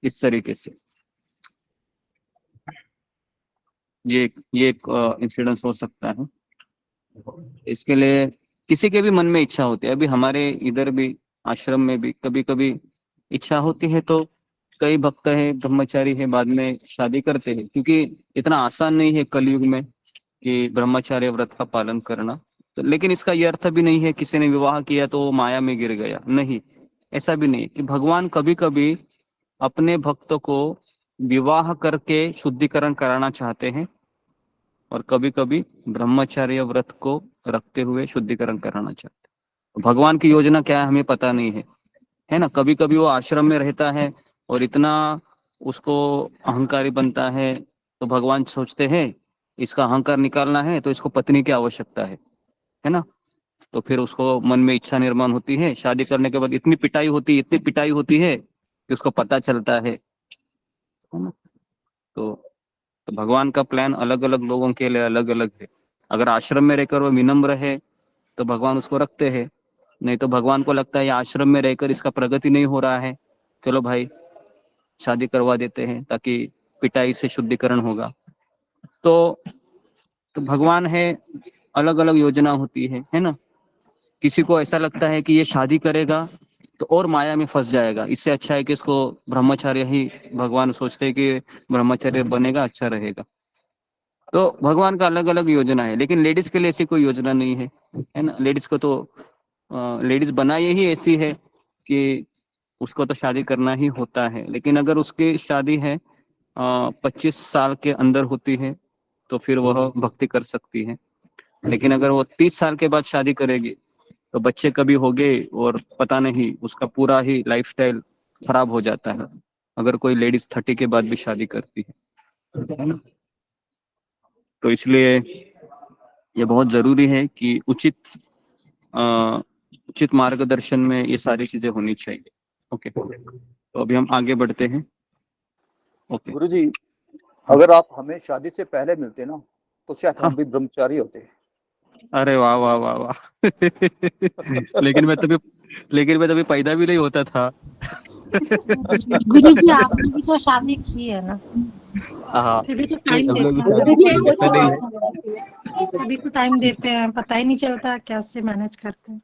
इस तरीके से ये एक इंसिडेंस हो सकता है। इसके लिए किसी के भी मन में इच्छा होती है, अभी हमारे इधर भी आश्रम में भी कभी कभी इच्छा होती है, तो कई भक्त है, ब्रह्मचारी है, बाद में शादी करते हैं, क्योंकि इतना आसान नहीं है कलयुग में कि ब्रह्मचार्य व्रत का पालन करना। तो लेकिन इसका ये अर्थ भी नहीं है किसी ने विवाह किया तो वो माया में गिर गया, नहीं, ऐसा भी नहीं। कि भगवान कभी कभी अपने भक्तों को विवाह करके शुद्धिकरण कराना चाहते हैं और कभी कभी ब्रह्मचर्य व्रत को रखते हुए शुद्धिकरण कराना चाहते हैं। भगवान की योजना क्या है हमें पता नहीं है ना। कभी कभी वो आश्रम में रहता है और इतना उसको अहंकारी बनता है, तो भगवान सोचते हैं इसका अहंकार निकालना है तो इसको पत्नी की आवश्यकता है ना। तो फिर उसको मन में इच्छा निर्माण होती है, शादी करने के बाद इतनी पिटाई होती है कि उसको पता चलता है ना। तो भगवान का प्लान अलग अलग लोगों के लिए अलग अलग है। अगर आश्रम में रहकर वो विनम्र है तो भगवान उसको रखते हैं, नहीं तो भगवान को लगता है ये आश्रम में रहकर इसका प्रगति नहीं हो रहा है, चलो भाई शादी करवा देते हैं ताकि पिटाई से शुद्धिकरण होगा। तो भगवान है, अलग अलग योजना होती है ना। किसी को ऐसा लगता है कि ये शादी करेगा तो और माया में फंस जाएगा, इससे अच्छा है कि इसको ब्रह्मचर्य ही, भगवान सोचते हैं कि ब्रह्मचर्य बनेगा अच्छा रहेगा। तो भगवान का अलग अलग योजना है, लेकिन लेडीज के लिए ऐसी कोई योजना नहीं है ना। लेडीज को तो लेडीज बनाई ही ऐसी है कि उसको तो शादी करना ही होता है, लेकिन अगर उसकी शादी है 25 साल के अंदर होती है तो फिर वह भक्ति कर सकती है। लेकिन अगर वो 30 साल के बाद शादी करेगी तो बच्चे कभी हो गए और पता नहीं, उसका पूरा ही लाइफस्टाइल खराब हो जाता है अगर कोई लेडीज 30 के बाद भी शादी करती है ना। तो इसलिए ये बहुत जरूरी है कि उचित मार्गदर्शन में ये सारी चीजें होनी चाहिए। ओके, तो अभी हम आगे बढ़ते हैं। ओके गुरुजी, अगर आप हमें शादी से पहले मिलते ना तो शायद हम भी ब्रह्मचारी होते। अरे वाह वाह वाह वाह लेकिन मैं तभी पैदा भी नहीं होता था। गुरुजी आपने भी तो शादी की है ना, हाँ, फिर भी तो नहीं, टाइम हम लोग देते भी शादी हैं। करते नहीं है। सभी को टाइम देते हैं, पता ही नहीं चलता कैसे मैनेज करते हैं।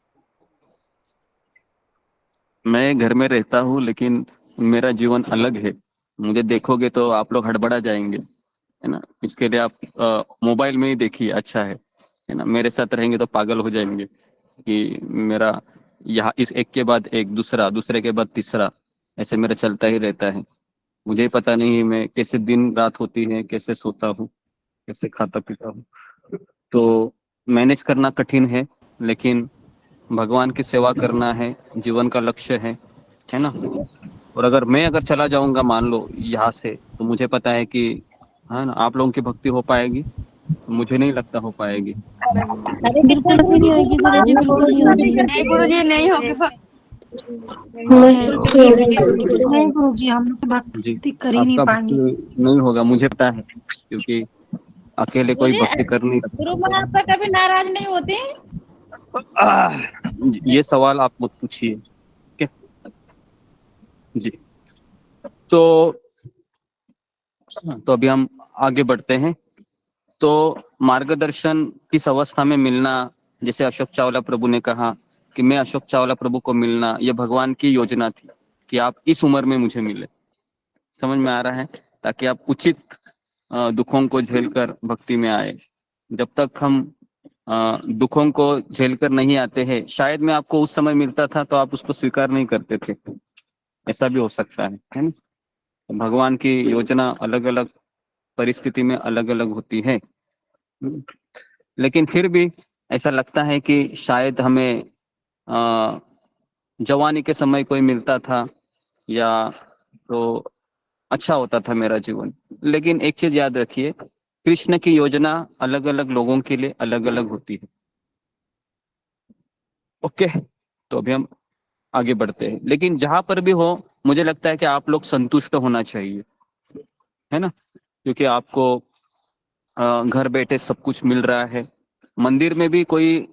मैं घर में रहता हूँ लेकिन मेरा जीवन अलग है। मुझे देखोगे तो आप लोग हड़बड़ा जाएंगे, है ना। इसके लिए आप मोबाइल में ही देखिए, अच्छा है ना। मेरे साथ रहेंगे तो पागल हो जाएंगे कि मेरा यहाँ इस एक के बाद एक दूसरा, दूसरे के बाद तीसरा, ऐसे मेरा चलता ही रहता है। मुझे ही पता नहीं मैं कैसे दिन रात होती है, कैसे सोता हूँ, कैसे खाता पीता हूँ। तो मैनेज करना कठिन है, लेकिन भगवान की सेवा करना है, जीवन का लक्ष्य है ना। और अगर चला जाऊंगा मान लो यहाँ से, तो मुझे पता है कि, है ना, आप लोगों की भक्ति हो पाएगी, मुझे नहीं लगता हो पाएगी। बिल्कुल भी नहीं होगी गुरुजी, बिल्कुल नहीं होगी। नहीं गुरुजी, नहीं होगी नहीं गुरुजी, हम लोग जी, भक्ति कर ही नहीं आपका पाएंगे। भक्ति नहीं होगा, मुझे पता है, क्योंकि अकेले कोई भक्ति कर नहीं गुरु महाराज कभी नाराज नहीं होते? सकता। ये सवाल आप मुझ पूछिए। ठीक है जी। तो अभी हम आगे बढ़ते हैं। तो मार्गदर्शन किस अवस्था में मिलना, जैसे अशोक चावला प्रभु ने कहा कि मैं अशोक चावला प्रभु को मिलना, यह भगवान की योजना थी कि आप इस उम्र में मुझे मिले। समझ में आ रहा है? ताकि आप उचित दुखों को झेलकर भक्ति में आए। जब तक हम दुखों को झेलकर नहीं आते हैं, शायद मैं आपको उस समय मिलता था तो आप उसको स्वीकार नहीं करते थे, ऐसा भी हो सकता है ना। भगवान की योजना अलग अलग परिस्थिति में अलग अलग होती है। लेकिन फिर भी ऐसा लगता है कि शायद हमें जवानी के समय कोई मिलता था, या तो अच्छा होता था मेरा जीवन। लेकिन एक चीज याद रखिए, कृष्ण की योजना अलग अलग लोगों के लिए अलग अलग होती है। ओके, तो अभी हम आगे बढ़ते हैं। लेकिन जहां पर भी हो, मुझे लगता है कि आप लोग संतुष्ट होना चाहिए, है ना, क्योंकि आपको घर बैठे सब कुछ मिल रहा है। मंदिर में भी कोई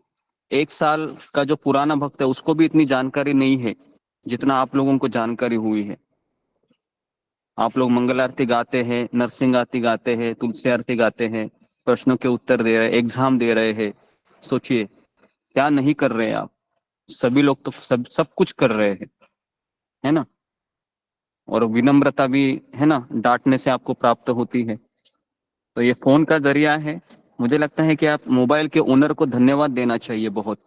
1 साल का जो पुराना भक्त है उसको भी इतनी जानकारी नहीं है जितना आप लोगों को जानकारी हुई है। आप लोग मंगल आरती गाते हैं, नरसिंह आरती गाते हैं, तुलसी आरती गाते हैं, प्रश्नों के उत्तर दे रहे हैं, एग्जाम दे रहे हैं। सोचिए क्या नहीं कर रहे हैं आप। सभी लोग तो सब कुछ कर रहे हैं, है ना। और विनम्रता भी, है ना, डांटने से आपको प्राप्त होती है। तो ये फोन का जरिया है। मुझे लगता है कि आप मोबाइल के ओनर को धन्यवाद देना चाहिए बहुत,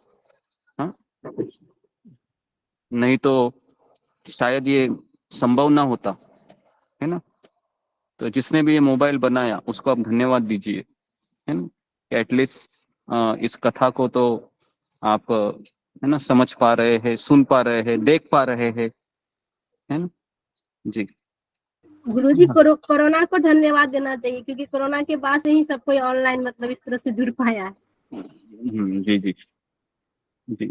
हाँ। नहीं तो शायद ये संभव ना होता, है ना। तो जिसने भी ये मोबाइल बनाया उसको आप धन्यवाद दीजिए, है ना। एटलीस्ट इस कथा को तो आप, है ना, समझ पा रहे हैं, सुन पा रहे हैं, देख पा रहे हैं, है ना जी। गुरुजी, कोरोना को धन्यवाद देना चाहिए, क्योंकि कोरोना के बाद से ही सब कोई ऑनलाइन मतलब इस तरह से जुड़ पाया है। जी जी जी।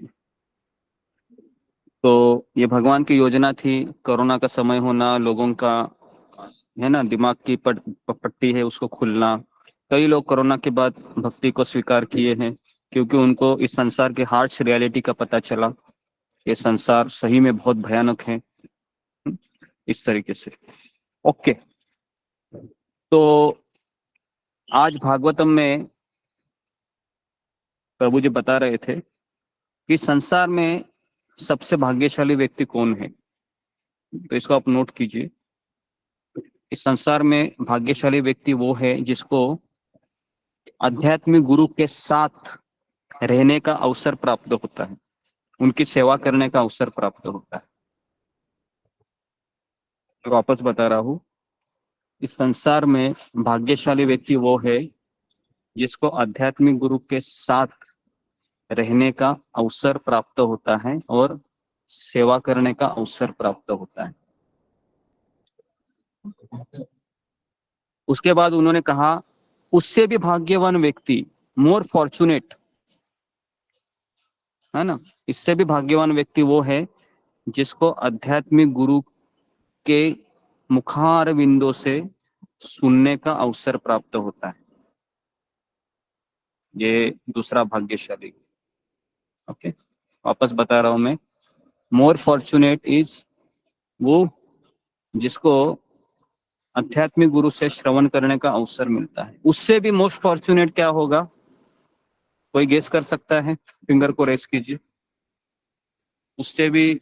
तो ये भगवान की योजना थी। कोरोना का समय होना, लोगों का, है ना, दिमाग की पट्टी है उसको खुलना। कई लोग कोरोना के बाद भक्ति को स्वीकार किए हैं, क्योंकि उनको इस संसार के हार्श रियलिटी का पता चला। ये संसार सही में बहुत भयानक है, इस तरीके से। ओके, तो आज भागवतम में प्रभु जी बता रहे थे कि संसार में सबसे भाग्यशाली व्यक्ति कौन है। तो इसको आप नोट कीजिए। इस संसार में भाग्यशाली व्यक्ति वो है जिसको आध्यात्मिक गुरु के साथ रहने का अवसर प्राप्त होता है, उनकी सेवा करने का अवसर प्राप्त होता है। तो वापस बता रहा हूं, इस संसार में भाग्यशाली व्यक्ति वो है जिसको आध्यात्मिक गुरु के साथ रहने का अवसर प्राप्त होता है और सेवा करने का अवसर प्राप्त होता है। उसके बाद उन्होंने कहा, उससे भी भाग्यवान व्यक्ति, मोर फॉर्चुनेट, है ना, इससे भी भाग्यवान व्यक्ति वो है जिसको आध्यात्मिक गुरु के मुखार बिंदु से सुनने का अवसर प्राप्त होता है। ये दूसरा भाग्यशाली। ओके, वापस बता रहा हूं मैं, मोर फॉर्चुनेट इज वो जिसको आध्यात्मिक गुरु से श्रवण करने का अवसर मिलता है। उससे भी मोस्ट फॉर्चुनेट क्या होगा, कोई गेस कर सकता है? फिंगर को रेस कीजिए। उससे भी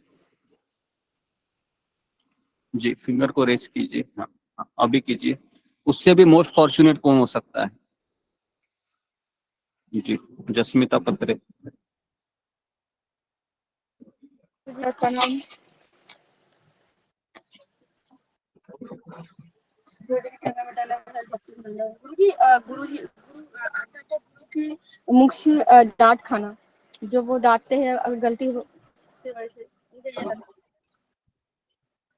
जी, फिंगर को रेस कीजिए। हाँ, अभी कीजिए। उससे भी मोस्ट फॉर्चुनेट कौन हो सकता है? जी, जस्मिता पत्रे। गुरुजी गुरुजी आचार्य गुरु की मुख्य डांट खाना, जो वो डांटते हैं अगर गलती हो तो वैसे मुझे ये लगता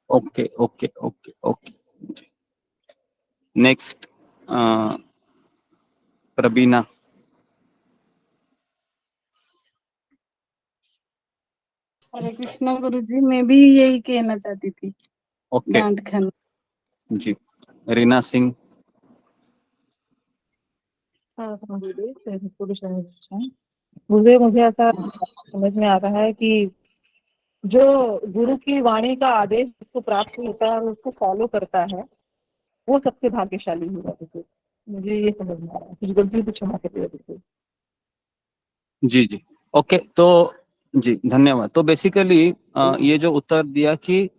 okay okay okay okay. Next Praveena. Hare Krishna Guruji, मैं भी यही कहना चाहती थी, ओके डांट खाना। जी। रीना सिंह। मुझे ऐसा समझ में आता है कि जो गुरु की वाणी का आदेश उसको प्राप्त होता है और उसको फॉलो करता है, वो सबसे भाग्यशाली होगा। देखो, मुझे ये समझ में आ रहा है, कुछ गलती तो क्षमा करिए। देखो, जी जी ओके, तो जी धन्यवाद। तो बेसिकली ये जो उत्तर दिया कि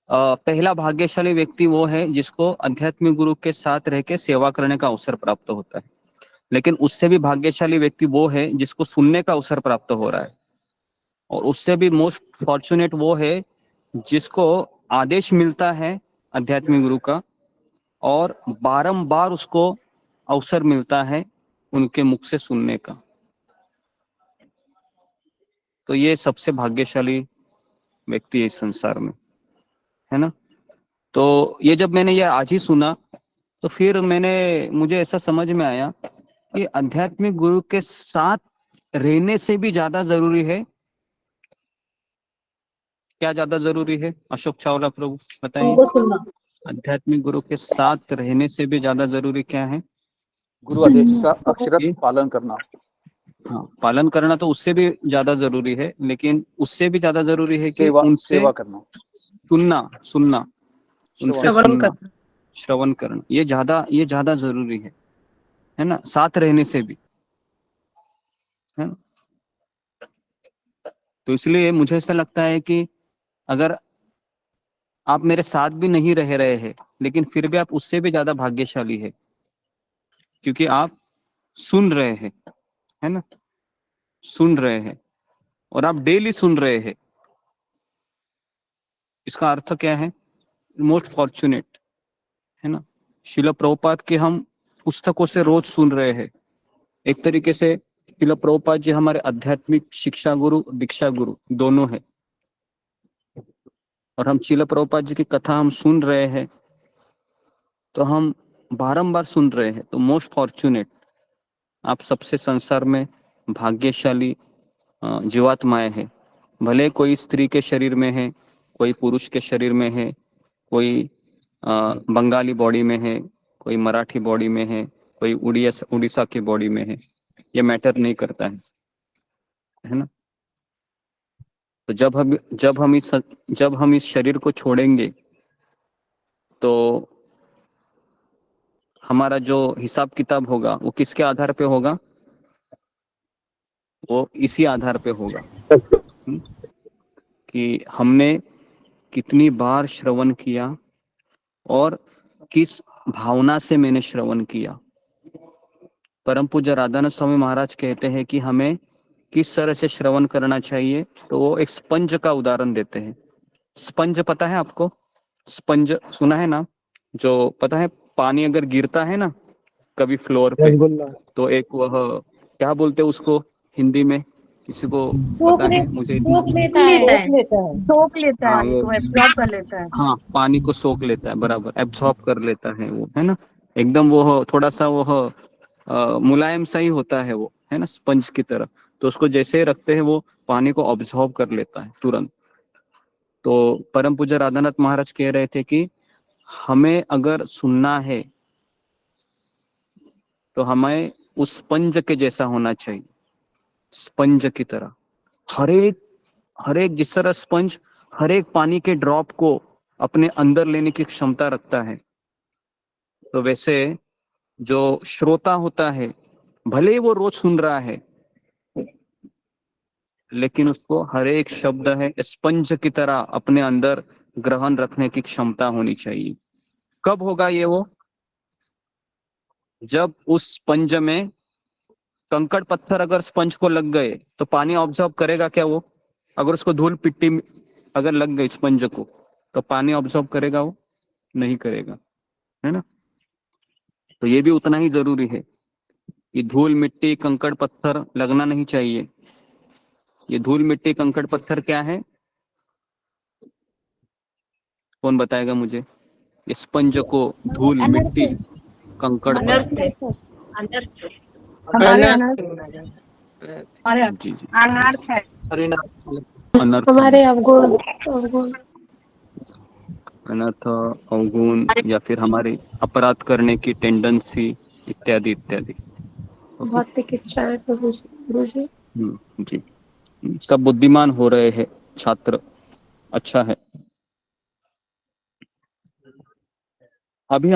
पहला भाग्यशाली व्यक्ति वो है जिसको आध्यात्मिक गुरु के साथ रह के सेवा करने का अवसर प्राप्त होता है, लेकिन उससे भी भाग्यशाली व्यक्ति वो है जिसको सुनने का अवसर प्राप्त हो रहा है, और उससे भी मोस्ट फॉर्चुनेट वो है जिसको आदेश मिलता है आध्यात्मिक गुरु का और बारंबार उसको अवसर मिलता है उनके मुख से सुनने का। तो ये सबसे भाग्यशाली व्यक्ति है इस संसार में, है ना। तो ये जब मैंने ये आज ही सुना तो फिर मुझे ऐसा समझ में आया कि आध्यात्मिक गुरु के साथ रहने से भी ज्यादा जरूरी है। क्या ज्यादा जरूरी है अशोक चावला प्रभु बताइए? उनको सुनना। आध्यात्मिक गुरु के साथ रहने से भी ज्यादा जरूरी क्या है? गुरु आदेश का अक्षरशः पालन करना। हाँ, पालन करना तो उससे भी ज्यादा जरूरी है, लेकिन उससे भी ज्यादा जरूरी है कि उनसे सेवा करना, सुनना, उनसे श्रवण सुनना, करना। श्रवण करना, ये ज्यादा जरूरी है ना, साथ रहने से भी, है ना। तो इसलिए मुझे ऐसा लगता है कि अगर आप मेरे साथ भी नहीं रह रहे हैं, लेकिन फिर भी आप उससे भी ज्यादा भाग्यशाली है, क्योंकि आप सुन रहे हैं, है ना, सुन रहे हैं और आप डेली सुन रहे हैं। इसका अर्थ क्या है? मोस्ट फॉर्चुनेट, है ना। शिला प्रभुपाद के हम पुस्तकों से रोज सुन रहे हैं। एक तरीके से शिला प्रभुपाद जी हमारे आध्यात्मिक शिक्षा गुरु, दीक्षा गुरु दोनों है, और हम शिला प्रभुपाद जी की कथा हम सुन रहे हैं, तो हम बारंबार सुन रहे हैं। तो मोस्ट फॉर्चुनेट, आप सबसे संसार में भाग्यशाली जीवात्माएं है। भले कोई स्त्री के शरीर में है, कोई पुरुष के शरीर में है, कोई बंगाली बॉडी में है, कोई मराठी बॉडी में है, कोई उड़ीसा की बॉडी में है, ये मैटर नहीं करता है ना। तो जब हम इस शरीर को छोड़ेंगे तो हमारा जो हिसाब किताब होगा वो किसके आधार पे होगा? वो इसी आधार पे होगा कि हमने कितनी बार श्रवण किया और किस भावना से मैंने श्रवण किया। परम पूज्य राधानाथ स्वामी महाराज कहते हैं कि हमें किस तरह से श्रवण करना चाहिए, तो वो एक स्पंज का उदाहरण देते हैं। स्पंज पता है आपको? स्पंज सुना है ना? जो पता है, पानी अगर गिरता है ना कभी फ्लोर पे, तो एक वह क्या बोलते हैं उसको हिंदी में, किसी को पता है? मुझे सोख लेता है। हाँ, वो एब्जॉर्ब कर लेता है। हाँ, पानी को सोख लेता है, बराबर, एब्जॉर्ब कर लेता है वो, है ना। एकदम वो थोड़ा सा वो मुलायम सा ही होता है वो, है ना, स्पंज की तरह। तो उसको जैसे ही रखते हैं वो पानी को ऑब्जॉर्ब कर लेता है तुरंत। तो परम पूज्य राधानाथ महाराज कह रहे थे कि हमें अगर सुनना है तो हमें उस स्पंज के जैसा होना चाहिए, स्पंज की तरह। हर एक जिस तरह स्पंज हर एक पानी के ड्रॉप को अपने अंदर लेने की क्षमता रखता है, तो वैसे जो श्रोता होता है, भले ही वो रोज सुन रहा है, लेकिन उसको हर एक शब्द है स्पंज की तरह अपने अंदर ग्रहण रखने की क्षमता होनी चाहिए। कब होगा ये वो? जब उस स्पंज में कंकड़ पत्थर अगर स्पंज को लग गए तो पानी ऑब्जर्व करेगा क्या वो? अगर उसको धूल पिट्टी अगर लग गई स्पंज को तो पानी ऑब्जर्व करेगा वो? नहीं करेगा, है ना? तो ये भी उतना ही जरूरी है कि धूल मिट्टी कंकड़ पत्थर लगना नहीं चाहिए। ये धूल मिट्टी कंकड़ पत्थर क्या है? कौन बताएगा मुझे? स्पंज को धूल मिट्टी कंकड़ अनर्थ है, पत्थर अनर्थ है, हमारे अनर्थ हमारे जी जी अनर्थ है, अनर्थ हमारे अवगुण अवगुण अनर्थ अवगुण या फिर हमारी अपराध करने की टेंडेंसी इत्यादि इत्यादि। भौतिक इच्छाएं प्रभु गुरु जी। जी सब बुद्धिमान हो रहे हैं छात्र, अच्छा है। अभी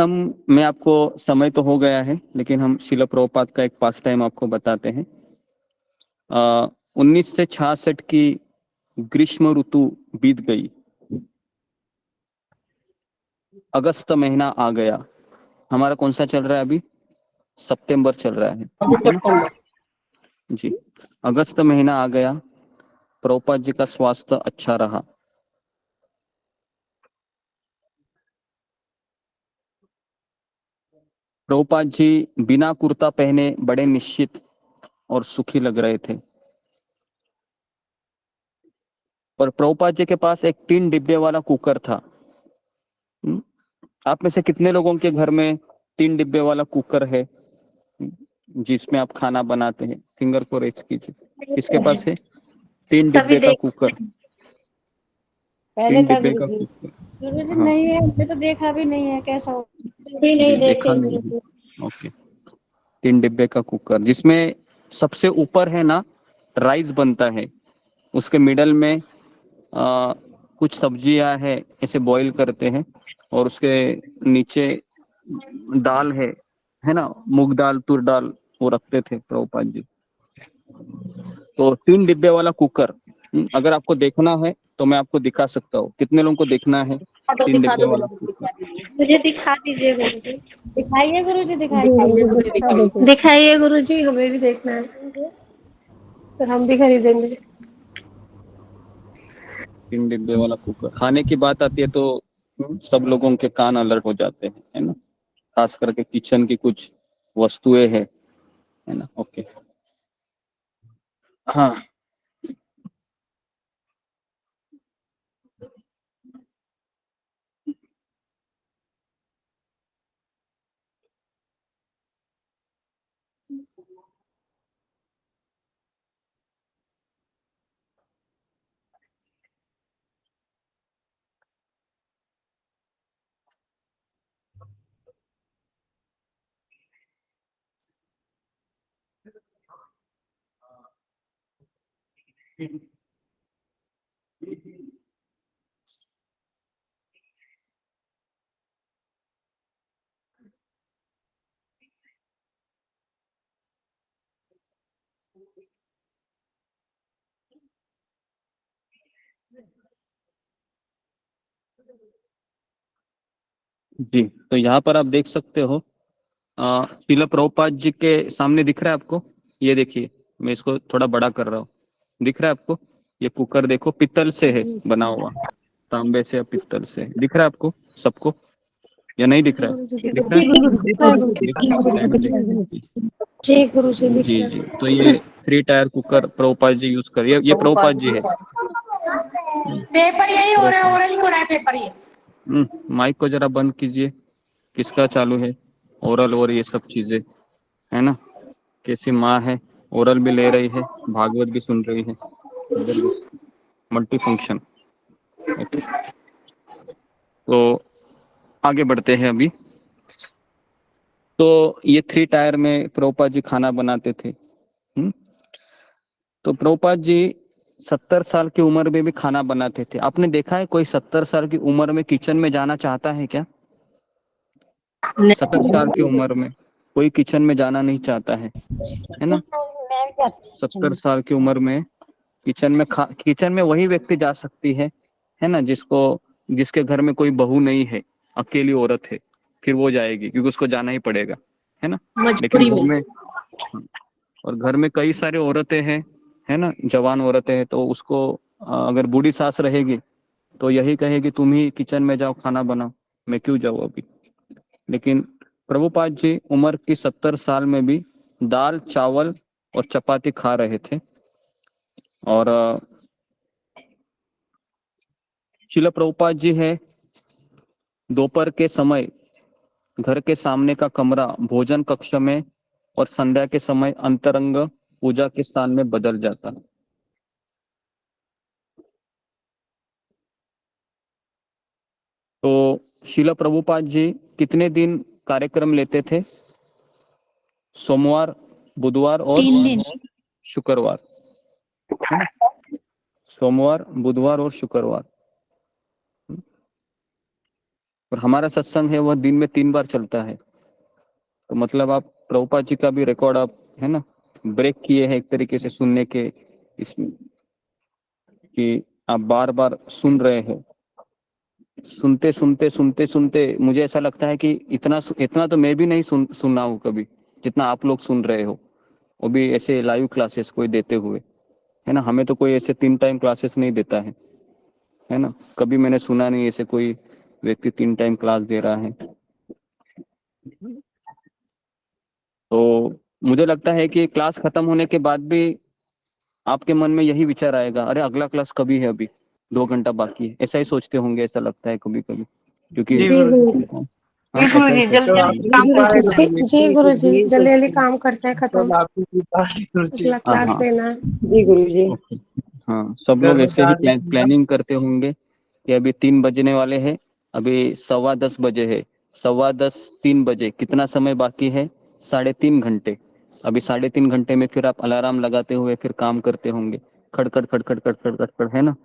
मैं आपको समय तो हो गया है लेकिन हम शिला प्रभुपाद का एक पास टाइम आपको बताते हैं। 1966 की ग्रीष्म ऋतु बीत गई, अगस्त महीना आ गया। हमारा कौन सा चल रहा है अभी? सितंबर चल रहा है ना? जी अगस्त महीना आ गया, प्रभुपाद जी का स्वास्थ्य अच्छा रहा। प्रभुपाद जी बिना कुर्ता पहने बड़े निश्चित और सुखी लग रहे थे। और प्रभुपाद जी के पास एक 3 डिब्बे वाला कुकर था। आप में से कितने लोगों के घर में 3 डिब्बे वाला कुकर है जिसमें आप खाना बनाते हैं? फिंगर को रेस कीजिए। किसके पास है 3 डिब्बे का कुकर? पहले 3 था डिब्बे का गुरुजी। कुकर। गुरुजी हाँ नहीं है, हमने तो देखा भी नहीं है कैसा हो। भी नहीं जी, देखा देखे नहीं गुरु जी। है। ओके 3 डिब्बे का कुकर जिसमें सबसे ऊपर है ना राइस बनता है, उसके मिडल में कुछ सब्जियां है ऐसे बॉईल करते हैं और उसके नीचे दाल है ना, मूंग दाल तुर दाल वो रखते थे प्रभुपाद जी। तो 3 डिब्बे वाला कुकर अगर आपको देखना है तो मैं आपको दिखा सकता हूँ। कितने लोगों को देखना है 3 डिब्बे वाला कुकर? मुझे दिखा दीजिए गुरु जी। दिखाइए गुरुजी, दिखाइए। दिखाइए गुरु जी, हमें भी देखना है तो हम भी खरीदेंगे। 3 डिब्बे वाला कुकर। खाने की बात आती है तो सब लोगों के कान अलर्ट हो जाते हैं, है ना? खास करके किचन की कुछ वस्तुएं है ना? ओके हाँ जी। तो यहाँ पर आप देख सकते हो शिला प्रभुपाद जी के सामने दिख रहा है आपको? ये देखिए, मैं इसको थोड़ा बड़ा कर रहा हूँ, दिख रहा है आपको? ये कुकर देखो पित्तल से है बना हुआ, तांबे से या पित्तल से। दिख रहा है आपको सबको या नहीं दिख रहा है? दिख रहा है? जी गुरु जी दिख जी रहा जी। तो ये 3 tyre cooker Prabhupada ji use कर, ये प्रभुपाद जी है। पेपर यही हो रहा है, ओरल ही हो रहा है पेपर ये। माइक को जरा बंद कीजिए। किसका चालू है? ओरल और ये सब चीजें, है ना? कैसी माँ है, ओरल भी ले रही है, भागवत भी सुन रही है, मल्टी फंक्शन। ओके तो आगे बढ़ते हैं अभी। तो ये 3 टायर में प्रभुपाद जी खाना बनाते थे। तो प्रभुपाद जी 70 साल की उम्र में भी खाना बनाते थे। आपने देखा है कोई 70 साल की उम्र में किचन में जाना चाहता है क्या? 70 साल की उम्र में कोई किचन में जाना नहीं चाहता है ना? 70 साल की उम्र में किचन में वही व्यक्ति जा सकती है ना, जिसके घर में कोई बहू नहीं है, अकेली औरत है, फिर वो जाएगी क्योंकि उसको जाना ही पड़ेगा, है ना। लेकिन घर में कई सारी औरतें हैं, है ना, जवान औरतें हैं, तो उसको अगर बूढ़ी सास रहेगी तो यही कहेगी तुम ही किचन में जाओ, खाना बनाओ, मैं क्यों जाऊँ अभी। लेकिन प्रभुपाद जी उम्र की 70 साल में भी दाल चावल और चपाती खा रहे थे। और शिला प्रभुपाद जी है दोपहर के समय घर के सामने का कमरा भोजन कक्ष में और संध्या के समय अंतरंग पूजा के स्थान में बदल जाता। तो शिला प्रभुपाद जी कितने दिन कार्यक्रम लेते थे? सोमवार, बुधवार और 3 दिन। शुक्रवार, सोमवार, बुधवार और शुक्रवार। और हमारा सत्संग है वह दिन में 3 बार चलता है। तो मतलब आप प्रभुपाद जी का भी रिकॉर्ड आप, है ना, ब्रेक किए हैं एक तरीके से सुनने के, इसमें कि आप बार बार सुन रहे हो। सुनते सुनते सुनते सुनते मुझे ऐसा लगता है कि इतना तो मैं भी नहीं सुना हूँ कभी जितना आप लोग सुन रहे हो, वो भी ऐसे लाइव क्लासेस कोई देते हुए, है ना। हमें तो कोई ऐसे 3 टाइम क्लासेस नहीं देता है ना। कभी मैंने सुना नहीं ऐसे कोई व्यक्ति 3 टाइम क्लास दे रहा है। तो मुझे लगता है कि क्लास खत्म होने के बाद भी आपके मन में यही विचार आएगा, अरे अगला क्लास कभी है, अभी 2 घंटा बाकी है, ऐसा ही सोचते होंगे, ऐसा लगता है कभी कभी, क्योंकि जी गुरुजी, जी गुरुजी जल्दी जल्दी काम करते हैं, खत्म अगला क्लास लेना। जी गुरुजी। हाँ, सब लोग ऐसे ही प्लानिंग करते होंगे कि अभी 3 बजने वाले हैं, अभी 10:15 बजे है, 10:15 3 बजे कितना समय बाकी है? 3.5 घंटे। अभी 3.5 घंटे में फिर आप अलार्म लगाते हुए फिर काम करते होंगे, खड़खड़ खड़खड़ खड़खड़ खड़खड़, है ना।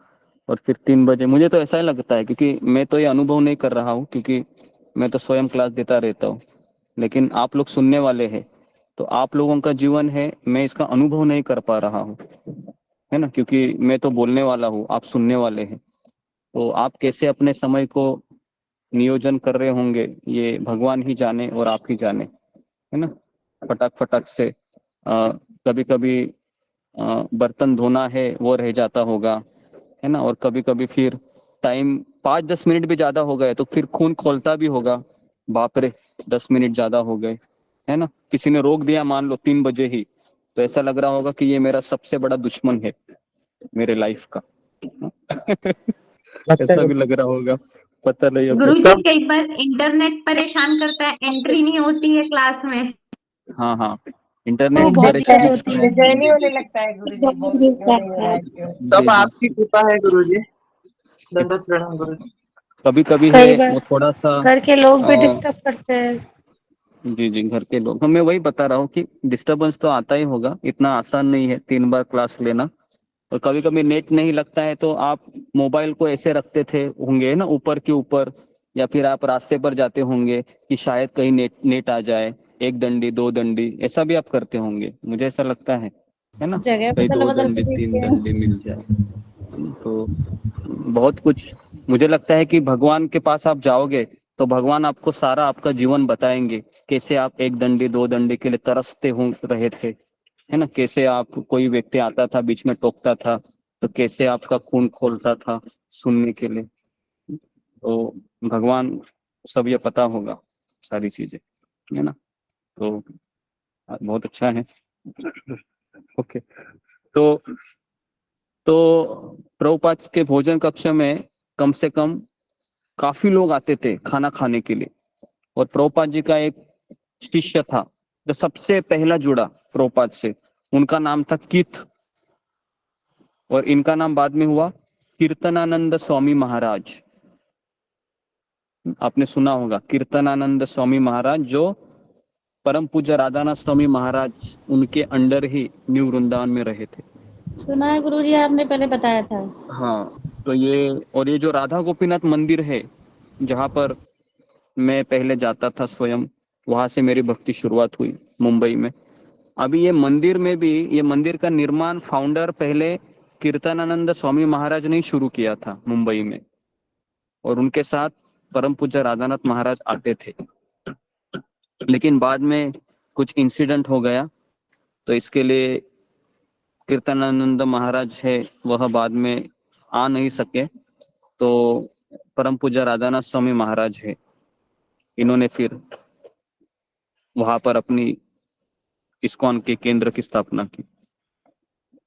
और फिर 3 बजे, मुझे तो ऐसा ही लगता है, क्योंकि मैं तो ये अनुभव नहीं कर रहा हूँ, क्योंकि मैं तो स्वयं क्लास देता रहता हूँ, लेकिन आप लोग सुनने वाले हैं, तो आप लोगों का जीवन है, मैं इसका अनुभव नहीं कर पा रहा हूँ, है ना, क्योंकि मैं तो बोलने वाला हूँ, आप सुनने वाले हैं। तो आप कैसे अपने समय को नियोजन कर रहे होंगे ये भगवान ही जाने और आप ही जाने, है ना। फटाक फटाक से कभी कभी बर्तन धोना है वो रह जाता होगा, है ना। और कभी कभी फिर टाइम 5-10 मिनट भी ज्यादा हो गए तो फिर खून खोलता भी होगा, बाप रे 10 मिनट ज्यादा हो गए, है ना। किसी ने रोक दिया मान लो 3 बजे ही, तो ऐसा लग रहा होगा कि ये मेरा सबसे बड़ा दुश्मन है मेरे लाइफ का। ऐसा भी लग रहा होगा, पता नहीं अब। गुरुजी कई बार इंटरनेट परेशान करता है, एंट्री नहीं होती है क्लास में। हाँ हाँ, तो इंटरनेट बहुत दिक्कत होती है। बेचैनी होने लगता है गुरुजी, बहुत नहीं हो रहा है। सब आपकी कृपा है गुरुजी, दंडवत प्रणाम गुरुजी। कभी कभी कई है बार वो थोड़ा सा घर के लोग भी डिस्टर्ब करते हैं। जी, घर के लोग, मैं वही बता रहा हूँ कि डिस्टरबेंस तो आता ही होगा, इतना आसान नहीं है 3 बार क्लास लेना। और कभी कभी नेट नहीं लगता है तो आप मोबाइल को ऐसे रखते थे होंगे ना, ऊपर के ऊपर, या फिर आप रास्ते पर जाते होंगे कि शायद कहीं नेट आ जाए, 1 डंडी 2 डंडी, ऐसा भी आप करते होंगे, मुझे ऐसा लगता है ना। जगह कहीं बदल 2 बदल डंडी के 3 देखते हैं। डंडी मिल जाए तो बहुत कुछ। मुझे लगता है कि भगवान के पास आप जाओगे तो भगवान आपको सारा आपका जीवन बताएंगे, कैसे आप 1 डंडी 2 डंडी के लिए तरसते हो रहे थे, है ना। कैसे आप, कोई व्यक्ति आता था बीच में टोकता था तो कैसे आपका खून खोलता था सुनने के लिए। तो भगवान सब ये पता होगा सारी चीजें, है ना। तो बहुत अच्छा है। ओके, तो प्रभुपाद के भोजन कक्ष में कम से कम काफी लोग आते थे खाना खाने के लिए। और प्रभुपाद जी का एक शिष्य था जो सबसे पहला जुड़ा प्रभुपाद से, उनका नाम था कीथ, और इनका नाम बाद में हुआ कीर्तनानंद स्वामी महाराज। आपने सुना होगा कीर्तनानंद स्वामी महाराज, जो परम पूज्य राधानाथ स्वामी महाराज उनके अंडर ही न्यू वृंदावन में रहे थे। सुना है गुरुजी, आपने पहले बताया था। हाँ, तो ये जो राधा गोपीनाथ मंदिर है जहाँ पर मैं पहले जाता था स्वयं, वहां से मेरी भक्ति शुरुआत हुई मुंबई में। अभी ये मंदिर में भी, ये मंदिर का निर्माण फाउंडर पहले कीर्तनानंद स्वामी महाराज ने ही शुरू किया था मुंबई में, और उनके साथ परम पूज्य राधानाथ महाराज आते थे। लेकिन बाद में कुछ इंसिडेंट हो गया, तो इसके लिए कीर्तनानंद महाराज है वह बाद में आ नहीं सके, तो परम पूज्य राधानाथ स्वामी महाराज है, इन्होंने फिर वहां पर अपनी इस्कॉन के केंद्र की स्थापना की।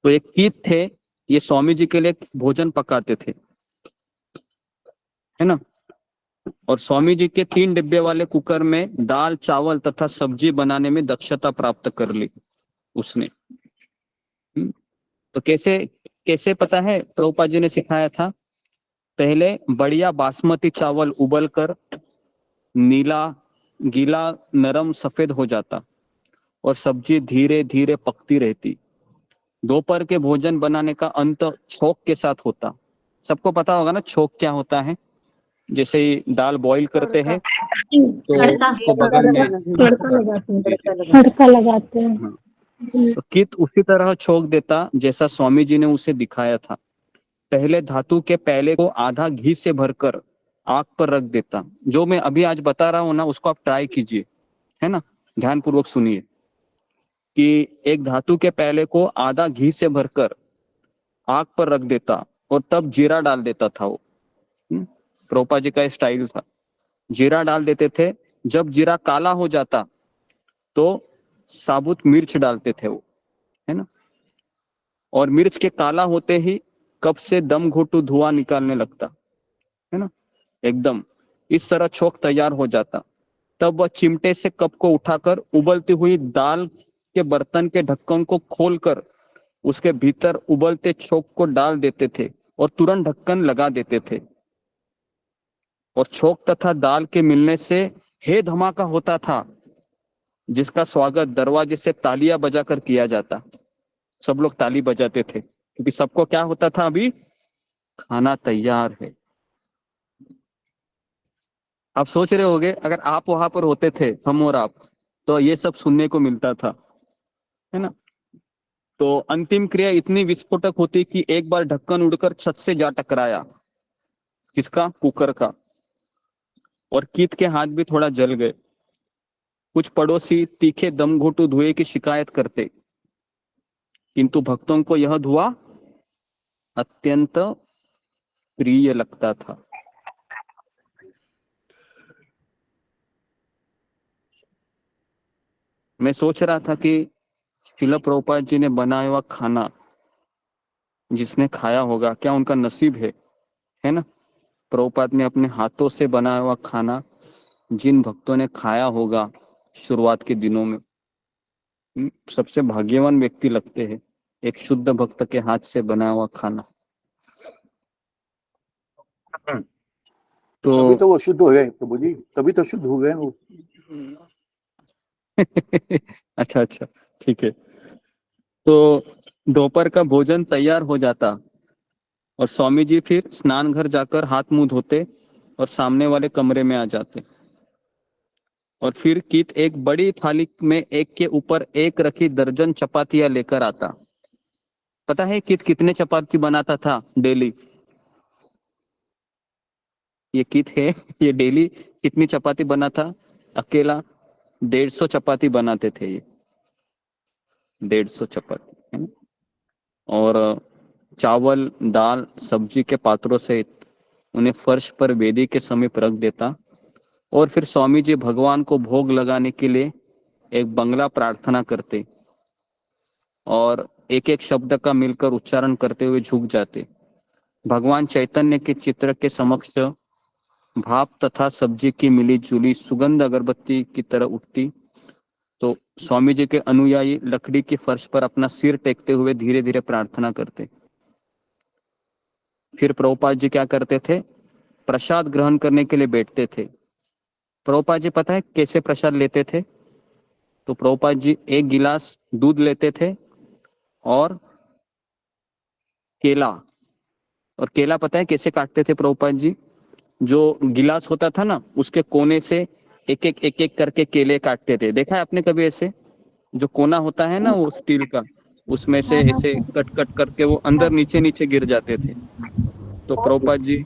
तो एक कीत थे, ये स्वामी जी के लिए भोजन पकाते थे, है ना। और स्वामी जी के 3 डिब्बे वाले कुकर में दाल चावल तथा सब्जी बनाने में दक्षता प्राप्त कर ली उसने। तो कैसे कैसे पता है, प्रभुपाद जी ने सिखाया था, पहले बढ़िया बासमती चावल उबल कर नीला गीला नरम सफेद हो जाता और सब्जी धीरे धीरे पकती रहती। दोपहर के भोजन बनाने का अंत छोक के साथ होता। सबको पता होगा ना छोक क्या होता है। जैसे ही दाल बॉईल करते हैं तो उसको बगल में तड़का लगाते हैं। हाँ। तो कीत उसी तरह छोक देता जैसा स्वामी जी ने उसे दिखाया था। पहले धातु के प्याले को आधा घी से भरकर आग पर रख देता। जो मैं अभी आज बता रहा हूं ना, उसको आप ट्राई कीजिए, है ना, ध्यान पूर्वक सुनिए कि एक धातु के प्याले को आधा घी से भरकर आग पर रख देता और तब जीरा डाल देता था वो। प्रभुपाद जी का स्टाइल था, जीरा डाल देते थे। जब जीरा काला हो जाता तो साबुत मिर्च डालते थे वो, है ना। और मिर्च के काला होते ही कप से दम घोटू धुआं निकालने लगता, है ना। एकदम इस तरह छोक तैयार हो जाता। तब वह चिमटे से कप को उठाकर उबलती हुई दाल के बर्तन के ढक्कन को खोलकर उसके भीतर उबलते छोक को डाल देते थे और तुरंत ढक्कन लगा देते थे। और छोक तथा दाल के मिलने से हे धमाका होता था, जिसका स्वागत दरवाजे से तालियां बजाकर किया जाता। सब लोग ताली बजाते थे क्योंकि सबको क्या होता था, अभी खाना तैयार है। आप सोच रहे होंगे अगर आप वहां पर होते थे, हम और आप, तो ये सब सुनने को मिलता था, है ना। तो अंतिम क्रिया इतनी विस्फोटक होती कि एक बार ढक्कन उड़कर छत से जा टकराया, किसका, कुकर का, और कीत के हाथ भी थोड़ा जल गए। कुछ पड़ोसी तीखे दमघोटू धुएं की शिकायत करते, किंतु भक्तों को यह धुआं अत्यंत प्रिय लगता था। मैं सोच रहा था कि श्रील प्रभुपाद जी ने बनाया हुआ खाना जिसने खाया होगा, क्या उनका नसीब है ना। प्रभुपाद ने अपने हाथों से बनाया हुआ खाना जिन भक्तों ने खाया होगा शुरुआत के दिनों में, सबसे भाग्यवान व्यक्ति लगते हैं, एक शुद्ध भक्त के हाथ से बनाया हुआ खाना। तो तभी तो वो शुद्ध हो गए प्रभु जी, तभी तो शुद्ध हो गए वो। अच्छा, ठीक है। तो दोपहर का भोजन तैयार हो जाता और स्वामी जी फिर स्नान घर जाकर हाथ मुंह धोते और सामने वाले कमरे में आ जाते। और फिर कीत एक बड़ी थाली में एक के ऊपर एक रखी दर्जन चपातियां लेकर आता। पता है कीत कितने चपाती बनाता था डेली? ये कीत है, ये डेली कितनी चपाती बना था? अकेला 150 चपाती बनाते थे ये, 150 चपाती, है ना? और चावल दाल सब्जी के पात्रों से उन्हें फर्श पर वेदी के समीप रख देता। और फिर स्वामी जी भगवान को भोग लगाने के लिए एक बंगला प्रार्थना करते और एक एक शब्द का मिलकर उच्चारण करते हुए झुक जाते। भगवान चैतन्य के चित्र के समक्ष भाप तथा सब्जी की मिली जुली सुगंध अगरबत्ती की तरह उठती। तो स्वामी जी के अनुयायी लकड़ी की फर्श पर अपना सिर टेकते हुए धीरे धीरे प्रार्थना करते। फिर प्रभुपाद जी क्या करते थे, प्रसाद ग्रहण करने के लिए बैठते थे। प्रभुपाद जी पता है कैसे प्रसाद लेते थे? तो प्रभुपाद जी एक गिलास दूध लेते थे और केला, और केला पता है कैसे काटते थे प्रभुपाद जी? जो गिलास होता था ना, उसके कोने से एक एक करके केले काटते थे। देखा है आपने कभी ऐसे? जो कोना होता है ना वो स्टील का, उसमें से ऐसे कट कट करके वो अंदर नीचे नीचे गिर जाते थे। तो प्रभुपाद जी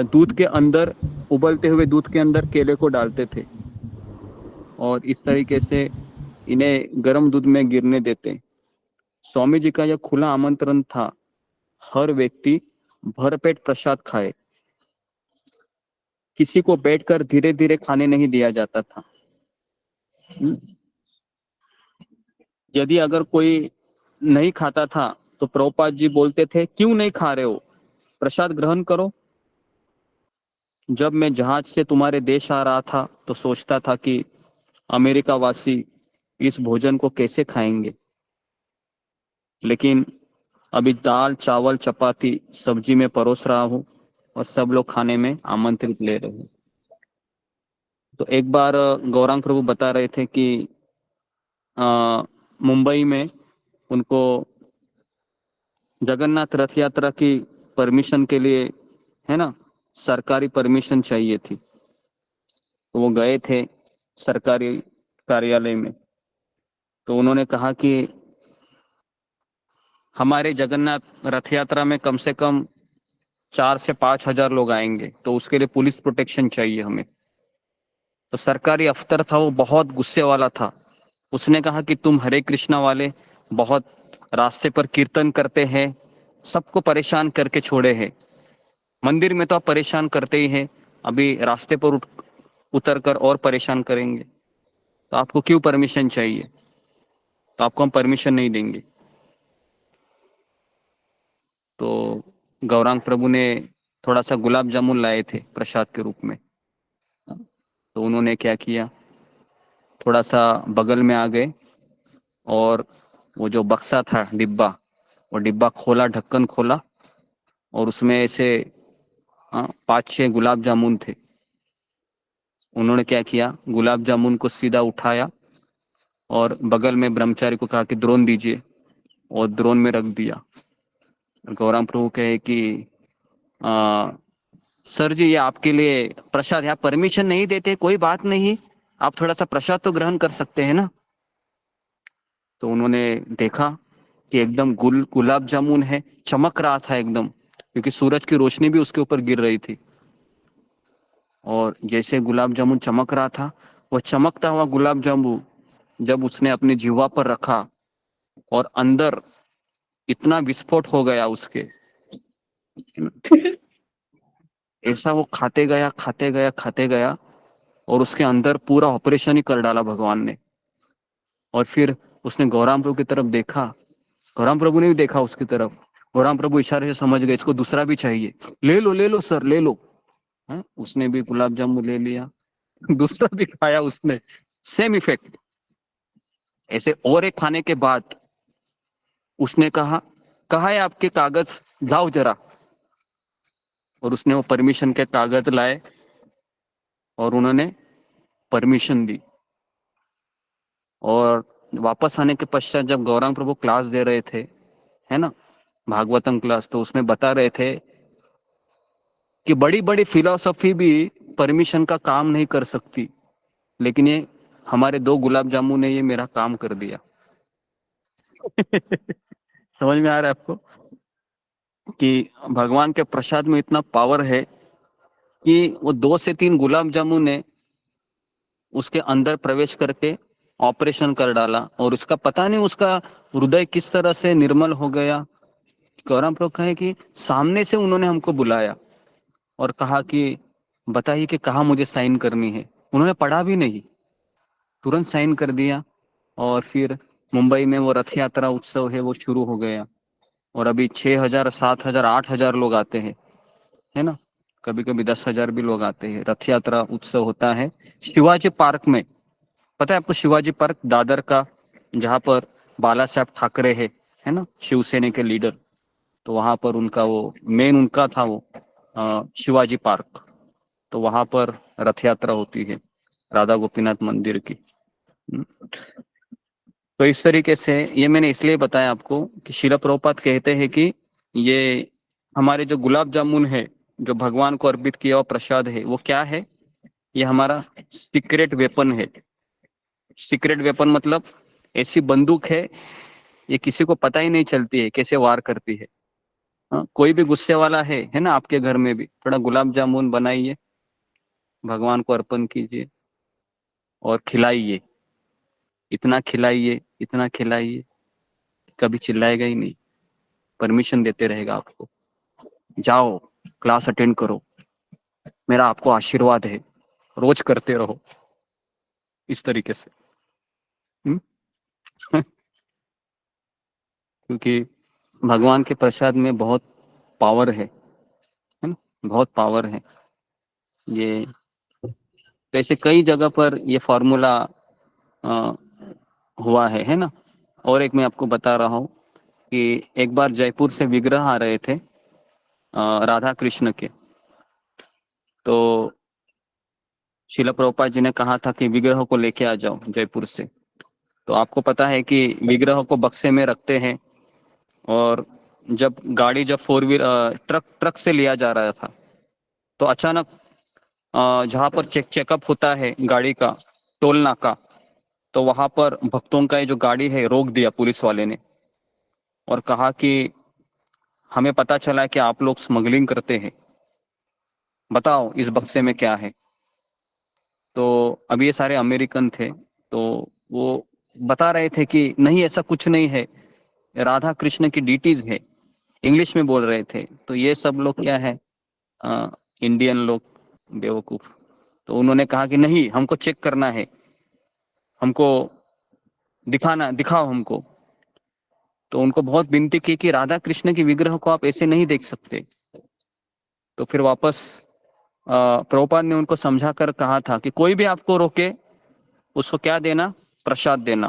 दूध के अंदर, उबलते हुए दूध के अंदर केले को डालते थे और इस तरीके से इन्हें गर्म दूध में गिरने देते। स्वामी जी का यह खुला आमंत्रण था, हर व्यक्ति भरपेट प्रसाद खाए, किसी को बैठकर धीरे धीरे खाने नहीं दिया जाता था। यदि अगर कोई नहीं खाता था तो प्रभुपाद जी बोलते थे, क्यों नहीं खा रहे हो, प्रसाद ग्रहण करो। जब मैं जहाज से तुम्हारे देश आ रहा था तो सोचता था कि अमेरिका वासी इस भोजन को कैसे खाएंगे, लेकिन अभी दाल चावल चपाती सब्जी में परोस रहा हूँ और सब लोग खाने में आमंत्रित ले रहे हैं। तो एक बार गौरांग प्रभु बता रहे थे कि मुंबई में उनको जगन्नाथ रथ यात्रा की परमिशन के लिए, है ना, सरकारी परमिशन चाहिए थी। तो वो गए थे सरकारी कार्यालय में, तो उन्होंने कहा कि हमारे जगन्नाथ रथ यात्रा में कम से कम 4 से 5 हजार लोग आएंगे, तो उसके लिए पुलिस प्रोटेक्शन चाहिए हमें। तो सरकारी अफसर था, वो बहुत गुस्से वाला था। उसने कहा कि तुम हरे कृष्णा वाले बहुत रास्ते पर कीर्तन करते हैं, सबको परेशान करके छोड़े हैं, मंदिर में तो आप परेशान करते ही हैं, अभी रास्ते पर उतर कर और परेशान करेंगे, तो आपको क्यों परमिशन चाहिए, तो आपको हम परमिशन नहीं देंगे। तो गौरांग प्रभु ने थोड़ा सा गुलाब जामुन लाए थे प्रसाद के रूप में, तो उन्होंने क्या किया, थोड़ा सा बगल में आ गए और वो जो बक्सा था डिब्बा, वो डिब्बा खोला, ढक्कन खोला और उसमें ऐसे 5-6 गुलाब जामुन थे। उन्होंने क्या किया, गुलाब जामुन को सीधा उठाया और बगल में ब्रह्मचारी को कहा कि द्रोण दीजिए, और द्रोण में रख दिया। गौरांग प्रभु कहे कि सर जी ये आपके लिए प्रसाद है, आप परमिशन नहीं देते कोई बात नहीं, आप थोड़ा सा प्रसाद तो ग्रहण कर सकते हैं ना। तो उन्होंने देखा कि एकदम गुलाब जामुन है, चमक रहा था एकदम, क्योंकि सूरज की रोशनी भी उसके ऊपर गिर रही थी। और जैसे गुलाब जामुन चमक रहा था, वह चमकता हुआ गुलाब जामुन जब उसने अपनी जिह्वा पर रखा और अंदर इतना विस्फोट हो गया उसके, ऐसा वो खाते गया खाते गया खाते गया और उसके अंदर पूरा ऑपरेशन ही कर डाला भगवान ने। और फिर उसने गौरांग प्रभु की तरफ देखा, गौरांग प्रभु ने भी देखा उसकी तरफ, गौरांग प्रभु इशारे से समझ गए इसको दूसरा भी चाहिए, ले लो सर ले लो। है? उसने भी गुलाब जामुन ले लिया, दूसरा भी खाया उसने, सेम इफेक्ट। ऐसे और एक खाने के बाद उसने कहा है आपके कागज, लाओ जरा। और उसने वो परमिशन के कागज लाए और उन्होंने परमिशन दी। और वापस आने के पश्चात जब गौरांग प्रभु क्लास दे रहे थे, है ना, भागवतम क्लास, तो उसमें बता रहे थे कि बड़ी बड़ी फिलॉसफी भी परमिशन का काम नहीं कर सकती, लेकिन ये हमारे 2 गुलाब जामुन ने ये मेरा काम कर दिया। समझ में आ रहा है आपको कि भगवान के प्रसाद में इतना पावर है कि वो 2 से 3 गुलाब जामुन ने उसके अंदर प्रवेश करके ऑपरेशन कर डाला, और उसका पता नहीं उसका हृदय किस तरह से निर्मल हो गया। गौरांग प्रभु कहे कि सामने से उन्होंने हमको बुलाया और कहा कि बताइए कि कहाँ मुझे साइन करनी है। उन्होंने पढ़ा भी नहीं, तुरंत साइन कर दिया। और फिर मुंबई में वो रथ यात्रा उत्सव है वो शुरू हो गया, और अभी 6,000 7,000 8,000 लोग आते हैं, है ना, कभी कभी 10,000 भी लोग आते हैं। रथ यात्रा उत्सव होता है शिवाजी पार्क में। पता है आपको शिवाजी पार्क दादर का, जहाँ पर बाला साहब ठाकरे है ना, शिवसेना के लीडर, तो वहां पर उनका वो मेन उनका था वो शिवाजी पार्क, तो वहां पर रथ यात्रा होती है राधा गोपीनाथ मंदिर की। तो इस तरीके से ये मैंने इसलिए बताया आपको कि श्रील प्रभुपाद कहते हैं कि ये हमारे जो गुलाब जामुन है, जो भगवान को अर्पित किया हुआ प्रसाद है, वो क्या है, ये हमारा सीक्रेट वेपन है। सीक्रेट वेपन मतलब ऐसी बंदूक है, ये किसी को पता ही नहीं चलती है कैसे वार करती है। हाँ, कोई भी गुस्से वाला है ना, आपके घर में भी थोड़ा गुलाब जामुन बनाइए, भगवान को अर्पण कीजिए और खिलाइए, इतना खिलाइए, इतना खिलाइए, कभी चिल्लाएगा ही नहीं, परमिशन देते रहेगा आपको। जाओ क्लास अटेंड करो, मेरा आपको आशीर्वाद है, रोज करते रहो इस तरीके से। क्योंकि भगवान के प्रसाद में बहुत पावर है ना, बहुत पावर है। ये वैसे कई जगह पर ये फॉर्मूला हुआ है ना। और एक मैं आपको बता रहा हूँ कि एक बार जयपुर से विग्रह आ रहे थे राधा कृष्ण के, तो श्रील प्रभुपाद जी ने कहा था कि विग्रह को लेके आ जाओ जयपुर से। तो आपको पता है कि विग्रह को बक्से में रखते हैं, और जब गाड़ी जब ट्रक से लिया जा रहा था, तो अचानक जहाँ पर चेकअप होता है गाड़ी का, टोल नाका, तो वहां पर भक्तों का ये जो गाड़ी है रोक दिया पुलिस वाले ने, और कहा कि हमें पता चला कि आप लोग स्मगलिंग करते हैं, बताओ इस बक्से में क्या है। तो अभी ये सारे अमेरिकन थे, तो वो बता रहे थे कि नहीं ऐसा कुछ नहीं है, राधा कृष्ण की डीटीज है, इंग्लिश में बोल रहे थे। तो ये सब लोग क्या है, इंडियन लोग बेवकूफ। तो उन्होंने कहा कि नहीं, हमको चेक करना है, हमको दिखाओ हमको। तो उनको बहुत विनती की कि राधा कृष्ण की विग्रह को आप ऐसे नहीं देख सकते। तो फिर वापस प्रभुपाद ने उनको समझा कर कहा था कि कोई भी आपको रोके, उसको क्या देना, प्रसाद देना।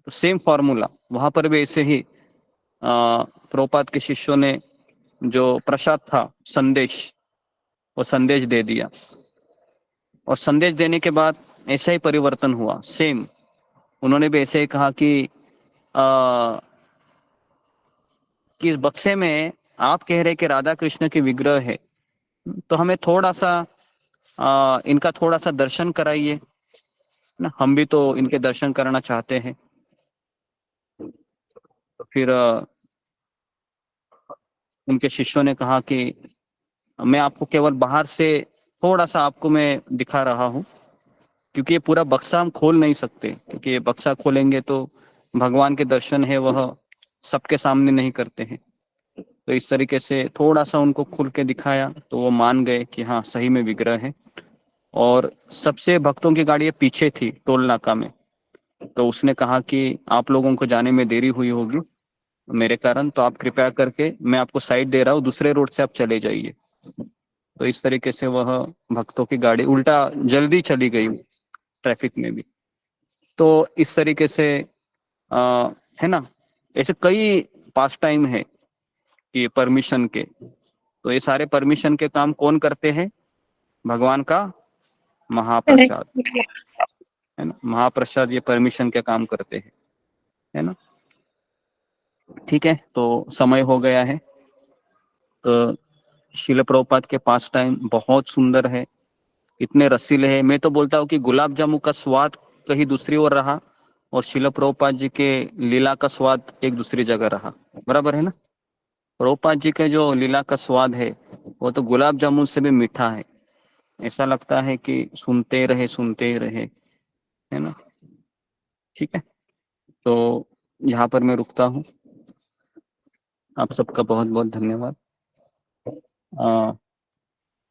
तो सेम फॉर्मूला वहां पर भी ऐसे ही प्रभुपाद के शिष्यों ने जो प्रसाद था, संदेश, वो संदेश दे दिया, और संदेश देने के बाद ऐसा ही परिवर्तन हुआ। सेम उन्होंने भी ऐसे ही कहा कि इस बक्से में आप कह रहे कि राधा कृष्ण की विग्रह है, तो हमें थोड़ा सा इनका थोड़ा सा दर्शन कराइए ना, हम भी तो इनके दर्शन करना चाहते हैं। तो फिर उनके शिष्यों ने कहा कि मैं आपको केवल बाहर से थोड़ा सा आपको मैं दिखा रहा हूँ, क्योंकि ये पूरा बक्सा हम खोल नहीं सकते, क्योंकि ये बक्सा खोलेंगे तो भगवान के दर्शन है वह सबके सामने नहीं करते हैं। तो इस तरीके से थोड़ा सा उनको खुल के दिखाया, तो वो मान गए कि हाँ सही में विग्रह है। और सबसे भक्तों की गाड़ी पीछे थी टोल नाका में, तो उसने कहा कि आप लोगों को जाने में देरी हुई होगी मेरे कारण, तो आप कृपया करके, मैं आपको साइड दे रहा हूँ, दूसरे रोड से आप चले जाइए। तो इस तरीके से वह भक्तों की गाड़ी उल्टा जल्दी चली गई ट्रैफिक में भी। तो इस तरीके से है ना, ऐसे कई पास टाइम है ये परमिशन के। तो ये सारे परमिशन के काम कौन करते हैं, भगवान का महाप्रसाद, है ना, महाप्रसाद ये परमिशन के काम करते हैं, है ना। ठीक है, तो समय हो गया है। तो श्रील प्रभुपाद के पास टाइम बहुत सुंदर है, इतने रसीले हैं। मैं तो बोलता हूँ कि गुलाब जामुन का स्वाद कहीं दूसरी ओर रहा, और श्रील प्रभुपाद जी के लीला का स्वाद एक दूसरी जगह रहा, बराबर है ना। प्रभुपाद जी के जो लीला का स्वाद है वो तो गुलाब जामुन से भी मीठा है, ऐसा लगता है कि सुनते ही रहे, है ना। ठीक है, तो यहाँ पर मैं रुकता हूँ। आप सबका बहुत बहुत धन्यवाद।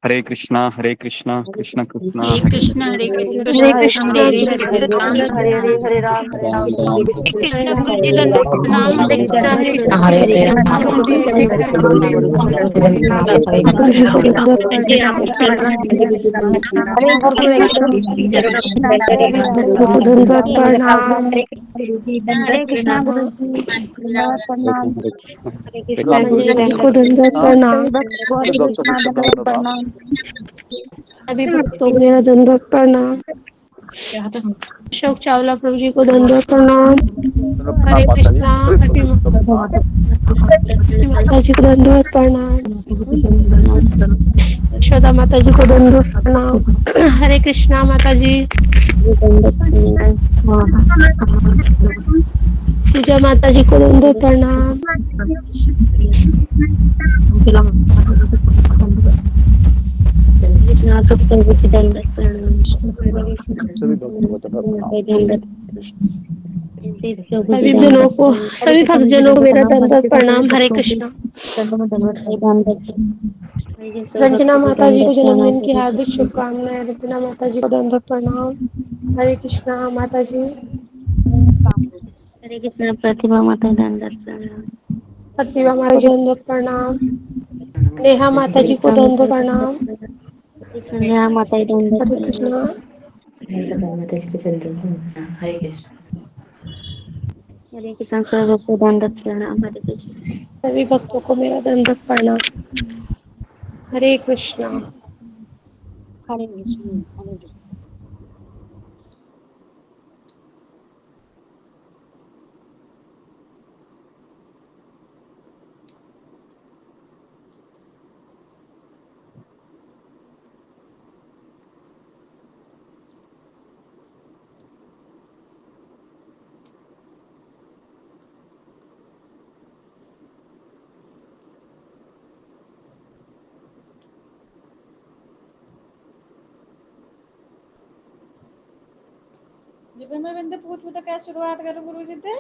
हरे कृष्णा कृष्णा कृष्णा हरे कृष्णा हरे कृष्ण हरे राम कृष्ण गुरुजी दंडवत प्रणाम। हरे कृष्णा सभी भक्तों को मेरा दंडवत प्रणाम। अशोक चावला प्रभु जी को दंडवत प्रणाम। हरे कृष्णा माता जी को दंडवत प्रणाम। यशोदा माता जी को दंडवत प्रणाम। हरे कृष्णा माता जी। पूजा माता जी को दंडवत प्रणाम। सभी भक्तों को दंडवत प्रणाम। सभी जनों को, सभी भक्त जनों को मेरा दंडवत प्रणाम। हरे कृष्णा। रंजना माता जी को जन्मदिन की हार्दिक शुभकामनाएं। रंजना माता जी को दंडवत प्रणाम। हरे कृष्णा माता जी। हरे कृष्णा। प्रतिभा माता दंडवत प्रणाम। प्रतिभा माता जी को दंडवत प्रणाम। नेहा माता जी को दंडवत प्रणाम। नेहा माता जी दंडवत हरे प्रणाम। कृष्णा। हरे कृष्णा। सर्व को दंडवत प्रणाम। हरे कृष्णा। सभी भक्तों को मेरा दंडवत प्रणाम। हरे कृष्णा। हरे कृष्णा। हरे कृष्णा। जब मैं बंदे पूछ तो क्या शुरुआत करूं गुरु जी से?